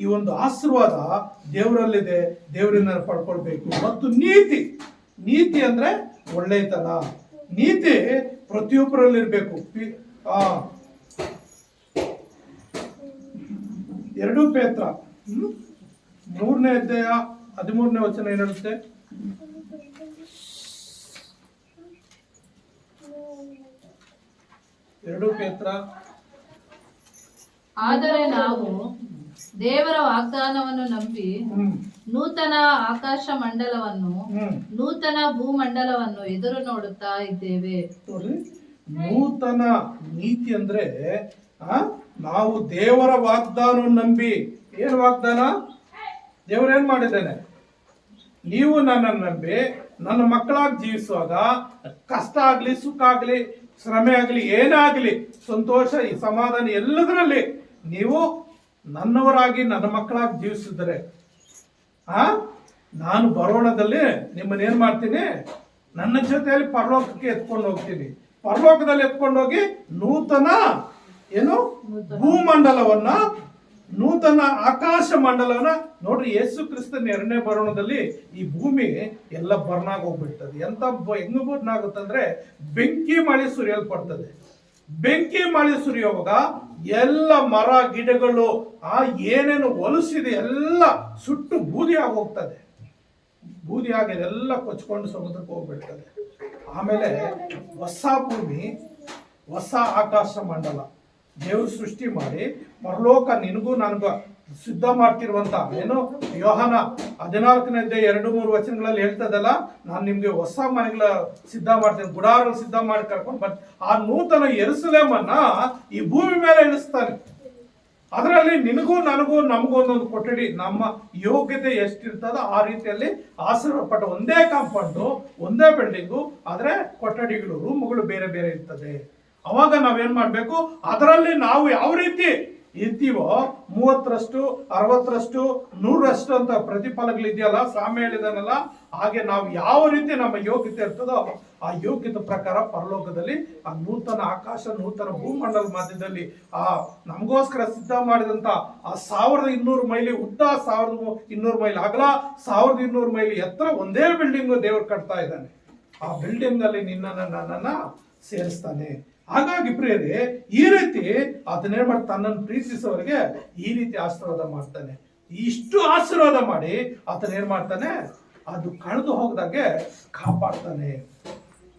ಈ ಒಂದು ಆಶೀರ್ವಾದ ದೇವರಲ್ಲಿದೆ, ದೇವರಿಂದ ಪಡ್ಕೊಳ್ಬೇಕು. ಮತ್ತು ನೀತಿ ಅಂದ್ರೆ ಒಳ್ಳೆತನ, ನೀತಿ ಪ್ರತಿಯೊಬ್ಬರಲ್ಲಿರ್ಬೇಕು. 2 ಪೇತ್ರ 3ನೇ ಅಧ್ಯಾಯ 13ನೇ ವಚನ ಏನ್ ಹೇಳುತ್ತೆ? ಆದರೆ ನಾವು ದೇವರ ವಾಗ್ದಾನವನ್ನು ನಂಬಿ ನೂತನ ಆಕಾಶ ಮಂಡಲವನ್ನು ನೂತನ ಭೂಮಂಡಲವನ್ನು ಎದುರು ನೋಡುತ್ತಾ ಇದ್ದೇವೆ. ನೂತನ ನೀತಿ ಅಂದ್ರೆ ನಾವು ದೇವರ ವಾಗ್ದಾನವನ್ನು ನಂಬಿ. ಏನು ವಾಗ್ದಾನ? ದೇವರೇನ್ ಮಾಡಿದ್ದೇನೆ? ನೀವು ನನ್ನನ್ನು ನಂಬಿ ನನ್ನ ಮಕ್ಕಳಾಗಿ ಜೀವಿಸುವಾಗ ಕಷ್ಟ ಆಗ್ಲಿ, ಸುಖ ಆಗ್ಲಿ, ಶ್ರಮೆ ಆಗ್ಲಿ, ಏನಾಗ್ಲಿ, ಸಂತೋಷ, ಈ ಸಮಾಧಾನ ಎಲ್ಲದರಲ್ಲಿ ನೀವು ನನ್ನವರಾಗಿ ನನ್ನ ಮಕ್ಕಳಾಗಿ ಜೀವಿಸಿದರೆ ನಾನು ಬರೋಣದಲ್ಲಿ ನಿಮ್ಮನ್ನೇನ್ ಮಾಡ್ತೀನಿ? ನನ್ನ ಜೊತೆಯಲ್ಲಿ ಪರಲೋಕಕ್ಕೆ ಎತ್ಕೊಂಡು ಹೋಗ್ತೀನಿ. ಪರಲೋಕದಲ್ಲಿ ಎತ್ಕೊಂಡು ಹೋಗಿ ನೂತನ ಭೂಮಂಡಲವನ್ನ, ನೂತನ ಆಕಾಶ ಮಂಡಲವನ್ನ ನೋಡ್ರಿ. ಯೇಸು ಕ್ರಿಸ್ತನ 2ನೇ ಬರೋಣದಲ್ಲಿ ಈ ಭೂಮಿ ಎಲ್ಲ ಬರ್ನಾಗ ಹೋಗ್ಬಿಡ್ತದೆ. ಎಂತ ಹೆಂಗ್ ಬರ್ನಾಗುತ್ತಂದ್ರೆ ಬೆಂಕಿ ಮಳೆ ಸುರಿಯಲ್ಪಡ್ತದೆ. ಬೆಂಕಿ ಮಳೆ ಸುರಿಯುವಾಗ ಎಲ್ಲ ಮರ ಗಿಡಗಳು ಏನೇನು ಹೊಲಸಿದೆ ಎಲ್ಲ ಸುಟ್ಟು ಬೂದಿಯಾಗಿ ಹೋಗ್ತದೆ. ಬೂದಿಯಾಗಿ ಎಲ್ಲ ಕೊಚ್ಕೊಂಡು ಸಮುದ್ರಕ್ಕೆ ಹೋಗ್ಬಿಡ್ತದೆ. ಆಮೇಲೆ ಹೊಸ ಭೂಮಿ, ಹೊಸ ಆಕಾಶ ಮಂಡಲ ದೇವರು ಸೃಷ್ಟಿ ಮಾಡಿ ಪರಲೋಕ ನಿನಗೂ ನನಗೂ ಸಿದ್ಧ ಮಾಡ್ತಿರುವಂತ ಯೋಹಾನ 14ನೇ ಅಧ್ಯಾಯ 2-3 ವಚನಗಳಲ್ಲಿ ಹೇಳ್ತದಲ್ಲ, ನಾನು ನಿಮ್ಗೆ ಹೊಸ ಮನೆಗಳ ಸಿದ್ಧ ಮಾಡ್ತೇನೆ, ಗುಡಾರಗಳು ಸಿದ್ಧ ಮಾಡಿ ಕರ್ಕೊಂಡು ಬಂದು ಆ ನೂತನ ಯೆರೂಸಲೇಮನ್ನ ಈ ಭೂಮಿ ಮೇಲೆ ಇಳಿಸ್ತಾನೆ. ಅದರಲ್ಲಿ ನಿನಗೂ ನನಗೂ ನಮಗೂ ಒಂದೊಂದು ಕೊಠಡಿ, ನಮ್ಮ ಯೋಗ್ಯತೆ ಎಷ್ಟಿರ್ತದೋ ಆ ರೀತಿಯಲ್ಲಿ ಆಶೀರ್ವಾದಪಟ್ಟ ಒಂದೇ ಕಾಂಪೌಂಡು, ಒಂದೇ ಬಿಲ್ಡಿಂಗು, ಆದ್ರೆ ಕೊಠಡಿಗಳು, ರೂಮ್ಗಳು ಬೇರೆ ಬೇರೆ ಇರ್ತದೆ. ಅವಾಗ ನಾವೇನ್ ಮಾಡ್ಬೇಕು? ಅದರಲ್ಲಿ ನಾವು ಯಾವ ರೀತಿ ಇರ್ತೀವೋ 30ರಷ್ಟು 60ರಷ್ಟು 100ರಷ್ಟು ಅಂತ ಪ್ರತಿಫಲಗಳಿದೆಯಲ್ಲ, ಸಾಮ್ಯ ಹೇಳಿದಾನಲ್ಲ, ಹಾಗೆ ನಾವು ಯಾವ ರೀತಿ ನಮ್ಮ ಯೋಗ್ಯತೆ ಇರ್ತದೋ ಆ ಯೋಗ್ಯತೆ ಪ್ರಕಾರ ಪರಲೋಕದಲ್ಲಿ ಆ ನೂತನ ಆಕಾಶ, ನೂತನ ಭೂಮಂಡಲ ಮಧ್ಯದಲ್ಲಿ ನಮಗೋಸ್ಕರ ಸಿದ್ಧ ಮಾಡಿದಂತ ಆ 1200 ಮೈಲಿ ಉದ್ದ, 1200 ಮೈಲಿ ಅಗಲ, 1200 ಮೈಲಿ ಎತ್ತರ ಒಂದೇ ಬಿಲ್ಡಿಂಗ್ ದೇವರು ಕಟ್ತಾ ಇದ್ದಾನೆ. ಆ ಬಿಲ್ಡಿಂಗ್ ಅಲ್ಲಿ ನನ್ನನ್ನ ಸೇರಿಸ್ತಾನೆ. ಹಾಗಾಗಿ ಪ್ರಿಯರೇ, ಈ ರೀತಿ ಅದನ್ನೇನ್ ಮಾಡ್ತಾನೆ? ತನ್ನನ್ನು ಪ್ರೀತಿಸೋರಿಗೆ ಈ ರೀತಿ ಆಶೀರ್ವಾದ ಮಾಡ್ತಾನೆ. ಇಷ್ಟು ಆಶೀರ್ವಾದ ಮಾಡಿ ಆತನೇನ್ ಮಾಡ್ತಾನೆ? ಅದು ಕಳೆದು ಹೋಗದಾಗೆ ಕಾಪಾಡ್ತಾನೆ.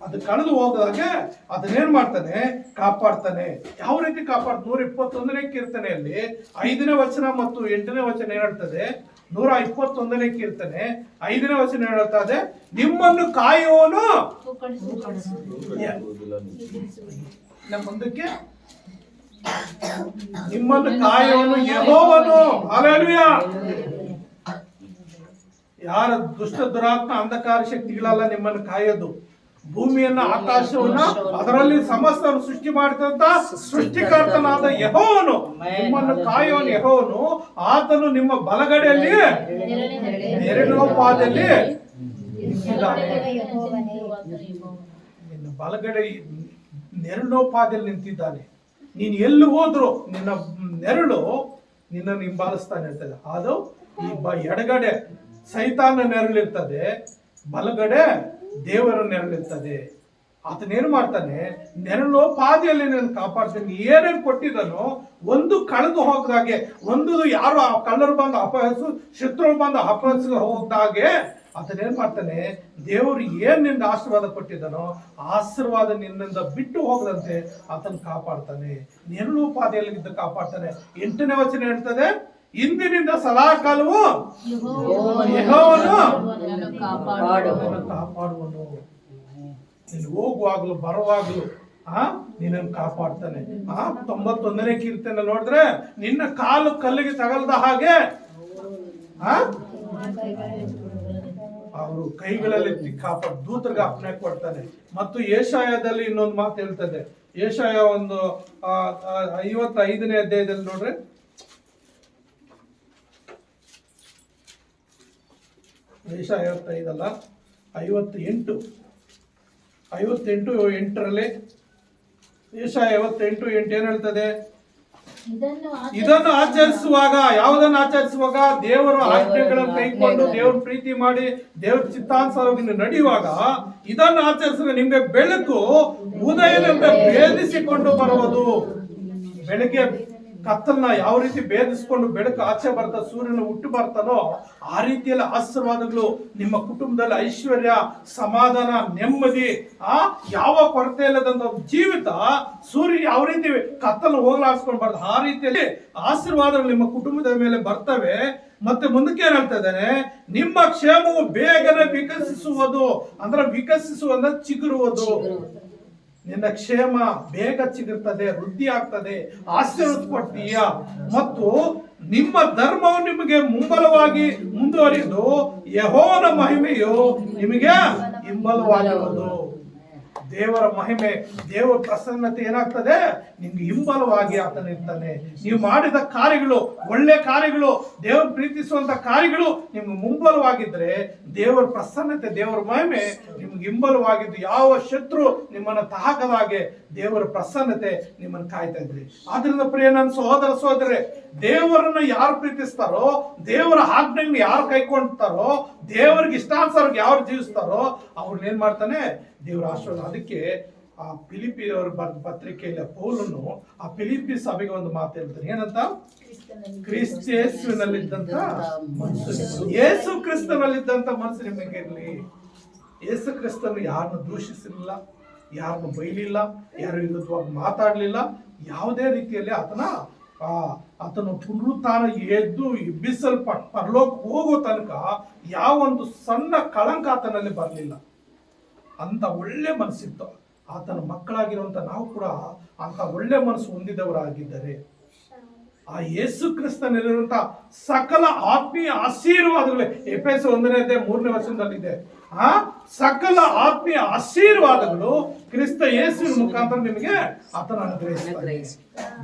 ಅದು ಕಳೆದು ಹೋಗದಾಗೆ ಅದನ್ನೇನ್ ಮಾಡ್ತಾನೆ? ಕಾಪಾಡ್ತಾನೆ. ಯಾವ ರೀತಿ ಕಾಪಾಡ್ತಾನೆ? 121ನೇ ಕೀರ್ತನೆಯಲ್ಲಿ 5ನೇ ವಚನ ಮತ್ತು 8ನೇ ವಚನ ಏನ್ ಹೇಳ್ತದೆ? 121ನೇ ಕೀರ್ತನೆ 5ನೇ ವಚನ ಹೇಳ್ತದೆ, ನಿಮ್ಮನ್ನು ಕಾಯುವವನು ಮುಂದಕ್ಕೆ, ನಿಮ್ಮನ್ನು ಕಾಯುವವನು ಯೆಹೋವನು. ಹಲ್ಲೆಲೂಯಾ. ಯಾರ ದುಷ್ಟ ದುರಾತ್ಮ ಅಂಧಕಾರ ಶಕ್ತಿಗಳಲ್ಲ ನಿಮ್ಮನ್ನು ಕಾಯೋದು. ಭೂಮಿಯನ್ನ, ಆಕಾಶವನ್ನ, ಅದರಲ್ಲಿ ಸಮಸ್ತವನ್ನು ಸೃಷ್ಟಿ ಮಾಡಿದಂತ ಸೃಷ್ಟಿಕರ್ತನಾದ ಯೆಹೋವನು, ನಿಮ್ಮನ್ನು ಕಾಯೋನು ಯೆಹೋವನು. ಆತನು ನಿಮ್ಮ ಬಲಗಡೆಯಲ್ಲಿ ನೆರಳೋಪಾದಲ್ಲಿ ನಿನ್ನ ಬಲಗಡೆ ನೆರಳೋಪಾದಲ್ಲಿ ನಿಂತಿದ್ದಾನೆ. ನೀನು ಎಲ್ಲಿ ಹೋದ್ರು ನಿನ್ನ ನೆರಳು ನಿನ್ನನ್ನು ಹಿಂಬಾಲಿಸ್ತಾನೆ ಇರ್ತದೆ. ಅದು ಈ ಎಡಗಡೆ ಸೈತಾನ ನೆರಳಿರ್ತದೆ, ಬಲಗಡೆ ದೇವರ ನೆರಳಿರ್ತದೆ. ಆತನೇನು ಮಾಡ್ತಾನೆ, ನೆರಳೋಪಾದಿಯಲ್ಲಿ ನಾನು ಕಾಪಾಡ್ತೀನಿ. ಏನೇನು ಕೊಟ್ಟಿದ್ದಾನೋ ಒಂದು ಕಳೆದು ಹೋಗದಾಗೆ, ಒಂದು ಯಾರು ಕಳ್ಳರು ಬಂದು ಅಪಹರಿಸು, ಶತ್ರುಗಳು ಬಂದು ಅಪಹರಿಸ ಹೋಗದಾಗೆ ಆತನೇನ್ ಮಾಡ್ತಾನೆ, ದೇವರು ಏನ್ ನಿಂದ ಆಶೀರ್ವಾದ ಕೊಟ್ಟಿದ್ದಾನೋ ಆಶೀರ್ವಾದ ನಿನ್ನಿಂದ ಬಿಟ್ಟು ಹೋಗದಂತೆ ಆತನ ಕಾಪಾಡ್ತಾನೆ. ನೆರಳೋಪಾದಿಯಲ್ಲಿ ಇದ್ದು ಕಾಪಾಡ್ತಾನೆ. 8ನೇ ವಚನ ಹೇಳ್ತದೆ, ಇಂದಿನಿಂದ ಸದಾಕಾಲವು ಯೆಹೋವನು ಕಾಪಾಡುವನು. ನೀನು ಹೋಗುವಾಗ್ಲು ಬರುವಾಗ್ಲು ನಿನ್ನನ್ನು ಕಾಪಾಡ್ತಾನೆ. 91ನೇ ಕೀರ್ತನೆ ನೋಡಿದ್ರೆ, ನಿನ್ನ ಕಾಲು ಕಲ್ಲಿಗೆ ತಗಲ್ದ ಹಾಗೆ ಅವರು ಕೈಗಳಲ್ಲಿ ಕಾಪಾಡ್ ದೂತರಿಗೆ ಅಪ್ಪಣೆ ಕೊಡ್ತಾನೆ. ಮತ್ತು ಯೆಶಾಯದಲ್ಲಿ ಇನ್ನೊಂದು ಮಾತು ಹೇಳ್ತದೆ. ಯೆಶಾಯ ಒಂದು 55ನೇ ಅಧ್ಯಾಯದಲ್ಲಿ ನೋಡ್ರಿ, ಯೆಶಾಯ 55 ಅಲ್ಲ 58:8ರಲ್ಲಿ ಯೆಶಾಯ 58:8 ಏನ್ ಹೇಳ್ತದೆ, ಇದನ್ನು ಆಚರಿಸುವಾಗ, ಯಾವುದನ್ನು ಆಚರಿಸುವಾಗ, ದೇವರ ಆಜ್ಞೆಗಳನ್ನು ಕೈಕೊಂಡು ದೇವ್ರ ಪ್ರೀತಿ ಮಾಡಿ ದೇವ್ರ ಚಿತ್ತಾನುಸಾರವಾಗಿ ನಡೆಯುವಾಗ, ಇದನ್ನು ಆಚರಿಸುವಾಗ ನಿಮ್ಗೆ ಬೆಳಕು ಉದಯದಿಂದ ಭೇದಿಸಿಕೊಂಡು ಬರುವುದು. ಬೆಳಗ್ಗೆ ಕತ್ತಲನ್ನ ಯಾವ ರೀತಿ ಭೇದಿಸಿಕೊಂಡು ಬೆಳಕು ಆಚೆ ಬರ್ತಾ ಸೂರ್ಯನ ಹುಟ್ಟು ಬರ್ತಾನೋ ಆ ರೀತಿಯಲ್ಲಿ ಆಶೀರ್ವಾದಗಳು ನಿಮ್ಮ ಕುಟುಂಬದಲ್ಲಿ, ಐಶ್ವರ್ಯ, ಸಮಾಧಾನ, ನೆಮ್ಮದಿ, ಯಾವ ಕೊರತೆ ಇಲ್ಲದಂತ ಜೀವಿತ, ಸೂರ್ಯ ಯಾವ ರೀತಿ ಕತ್ತಲು ಹೋಗ್ಲಾಡ್ಸ್ಕೊಂಡು ಬರ್ತ ಆ ರೀತಿಯಲ್ಲಿ ಆಶೀರ್ವಾದಗಳು ನಿಮ್ಮ ಕುಟುಂಬದ ಮೇಲೆ ಬರ್ತವೆ. ಮತ್ತೆ ಮುಂದಕ್ಕೆ ಏನ್ ಹೇಳ್ತಾ ಇದ್ದಾನೆ, ನಿಮ್ಮ ಕ್ಷೇಮವು ಬೇಗನೆ ವಿಕಸಿಸುವುದು. ಅಂದ್ರೆ ವಿಕಸಿಸುವ ಅಂದ್ರೆ ಚಿಗುರುವುದು. ನಿನ್ನ ಕ್ಷೇಮ ಬೇಗ ಚಿಗುರ್ತದೆ, ವೃದ್ಧಿ ಆಗ್ತದೆ, ಆಶೀರ್ವದಿಸಲ್ಪಡ್ತೀಯ. ಮತ್ತು ನಿಮ್ಮ ಧರ್ಮವು ನಿಮಗೆ ಮುಂಬಲವಾಗಿ ಮುಂದುವರಿದು ಯೆಹೋವನ ಮಹಿಮೆಯು ನಿಮಗೆ ಹಿಂಬಲವಾಗಿರುವುದು. ದೇವರ ಮಹಿಮೆ, ದೇವರ ಪ್ರಸನ್ನತೆ ಏನಾಗ್ತದೆ, ನಿಮ್ಗೆ ಹಿಂಬಲವಾಗಿ ಆತನ ಇರ್ತಾನೆ. ನೀವು ಮಾಡಿದ ಕಾರ್ಯಗಳು, ಒಳ್ಳೆ ಕಾರ್ಯಗಳು, ದೇವರ ಪ್ರೀತಿಸುವಂತ ಕಾರ್ಯಗಳು ನಿಮ್ಗೆ ಮುಂಬಲವಾಗಿದ್ರೆ ದೇವರ ಪ್ರಸನ್ನತೆ, ದೇವರ ಮಹಿಮೆ ನಿಮ್ಗೆ ಹಿಂಬಲವಾಗಿದ್ದು ಯಾವ ಶತ್ರು ನಿಮ್ಮನ್ನ ತಾಕದಾಗೆ ದೇವರ ಪ್ರಸನ್ನತೆ ನಿಮ್ಮನ್ನು ಕಾಯ್ತಾ ಇದ್ರಿ. ಆದ್ರಿಂದ ಪ್ರಿಯ ನನ್ನ ಸಹೋದರ ಸಹೋದರರೇ, ದೇವರನ್ನ ಯಾರು ಪ್ರೀತಿಸ್ತಾರೋ, ದೇವರ ಆಜ್ಞೆಗಳನ್ನ ಯಾರು ಕೈಕೊಂಡ್ತಾರೋ, ದೇವರಿಗೆ ಇಷ್ಟಾನುಸಾರವಾಗಿ ಯಾರು ಜೀವಿಸ್ತಾರೋ ಅವ್ರನ್ನ ಏನ್ ಮಾಡ್ತಾನೆ, ದೇವರ ಆಶೀರ್ವಾದ. ಅದಕ್ಕೆ ಆ ಫಿಲಿಪಿ ಅವರ ಪತ್ರಿಕೆಯಲ್ಲಿ ಪೌಲನು ಆ ಫಿಲಿಪಿ ಸಭೆಗೆ ಒಂದು ಮಾತು ಹೇಳ್ತಾನೆ. ಏನಂತ, ಕ್ರಿಸ್ತ ಯೇಸುವಿನಲ್ಲಿದ್ದಂತ ಮನಸ್ಸು, ಯೇಸು ಕ್ರಿಸ್ತನಲ್ಲಿದ್ದಂತ ಮನಸ್ಸು ನಿಮಗೆ ಇರಲಿ. ಯೇಸು ಕ್ರಿಸ್ತನು ಯಾರನ್ನು ದೂಷಿಸಲಿಲ್ಲ, ಯಾರನ್ನು ಬೈಲಿಲ್ಲ, ಯಾರು ವಿರುದ್ಧವಾಗಿ ಮಾತಾಡಲಿಲ್ಲ. ಯಾವುದೇ ರೀತಿಯಲ್ಲಿ ಆತನು ಪುನರುತ್ಥಾನ ಎದ್ದು ಎಬ್ಬಿಸಲ್ಪಟ್ಟ ಹೋಗೋ ತನಕ ಯಾವ ಒಂದು ಸಣ್ಣ ಕಳಂಕ ಆತನಲ್ಲಿ ಬರಲಿಲ್ಲ. ಅಂತ ಒಳ್ಳೆ ಮನಸ್ಸಿತ್ತು. ಆತನ ಮಕ್ಕಳಾಗಿರುವಂತ ನಾವು ಕೂಡ ಅಂತ ಒಳ್ಳೆ ಮನಸ್ಸು ಹೊಂದಿದವರಾಗಿದ್ದಾರೆ. ಆ ಯೇಸು ಕ್ರಿಸ್ತನಲ್ಲಿರುವಂತ ಸಕಲ ಆತ್ಮೀಯ ಆಶೀರ್ವಾದಗಳೇ ಎಫೆಸ 1:3 ಆ ಸಕಲ ಆತ್ಮೀಯ ಆಶೀರ್ವಾದಗಳು ಕ್ರಿಸ್ತ ಯೇಸುವಿನ ಮುಖಾಂತರ ನಿಮಗೆ ಆತನ ಅನುಗ್ರಹಿಸ್ತಾನೆ.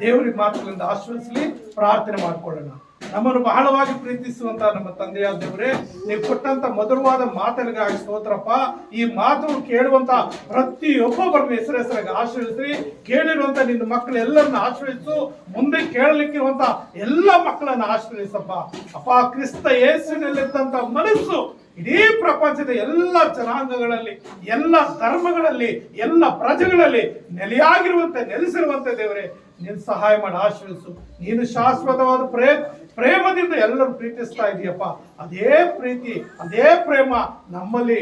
ದೇವರಿಗೆ ಮಾತುಗಳಿಂದ ಆಶೀರ್ವದಿಸಲಿ. ಪ್ರಾರ್ಥನೆ ಮಾಡ್ಕೊಳ್ಳೋಣ. ನಮ್ಮನ್ನು ಬಹಳವಾಗಿ ಪ್ರೀತಿಸುವಂತ ನಮ್ಮ ತಂದೆಯಾದ ದೇವರೇ, ನೀವು ಕೊಟ್ಟಂತ ಮಧುರವಾದ ಮಾತುಗಳಿಗಾಗಿ ಸ್ತೋತ್ರಪ್ಪ. ಈ ಮಾತನ್ನು ಕೇಳುವಂತ ಪ್ರತಿಯೊಬ್ಬೊಬ್ಬರನ್ನ ಹೆಸರಾಗಿ ಆಶೀರ್ವದಿಸಿ. ಕೇಳಿರುವಂತ ನಿನ್ನ ಮಕ್ಕಳೆಲ್ಲರನ್ನ ಆಶೀರ್ವದಿಸು. ಮುಂದೆ ಕೇಳಲಿಕ್ಕಿರುವಂತ ಎಲ್ಲ ಮಕ್ಕಳನ್ನ ಆಶೀರ್ವದಿಸಪ್ಪ. ಅಪ್ಪ, ಕ್ರಿಸ್ತ ಯೇಸುವಿನಲ್ಲಿದ್ದಂತ ಮನಸ್ಸು ಇಡೀ ಪ್ರಪಂಚದ ಎಲ್ಲ ಜನಾಂಗಗಳಲ್ಲಿ, ಎಲ್ಲ ಧರ್ಮಗಳಲ್ಲಿ, ಎಲ್ಲ ಪ್ರಜೆಗಳಲ್ಲಿ ನೆಲೆಸಿರುವಂತೆ ದೇವರೇ ನೀನು ಸಹಾಯ ಮಾಡಿ ಆಶೀರ್ವಿಸು. ನೀನು ಶಾಶ್ವತವಾದ ಪ್ರೇಮದಿಂದ ಎಲ್ಲರೂ ಪ್ರೀತಿಸ್ತಾ ಇದೀಯಪ್ಪ. ಅದೇ ಪ್ರೀತಿ, ಅದೇ ಪ್ರೇಮ ನಮ್ಮಲ್ಲಿ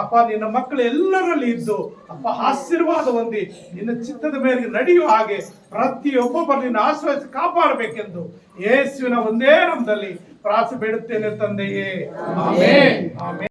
ಅಪ್ಪ ನಿನ್ನ ಮಕ್ಕಳು ಎಲ್ಲರಲ್ಲಿ ಇದ್ದು ಅಪ್ಪ ಆಶೀರ್ವಾದ ಹೊಂದಿ ನಿನ್ನ ಚಿತ್ತದ ಮೇರೆಗೆ ನಡೆಯುವ ಹಾಗೆ ಪ್ರತಿಯೊಬ್ಬೊಬ್ಬರು ನಿನ್ನ ಆಶೀರ್ವದಿಸಿ ಕಾಪಾಡಬೇಕೆಂದು ಯೇಸುವಿನ ಒಂದೇ ನಾಮದಲ್ಲಿ ಪ್ರಾರ್ಥನೆ ಬೇಡುತ್ತೇನೆ ತಂದೆಯೇ. ಆಮೆನ್. ಆಮೆನ್.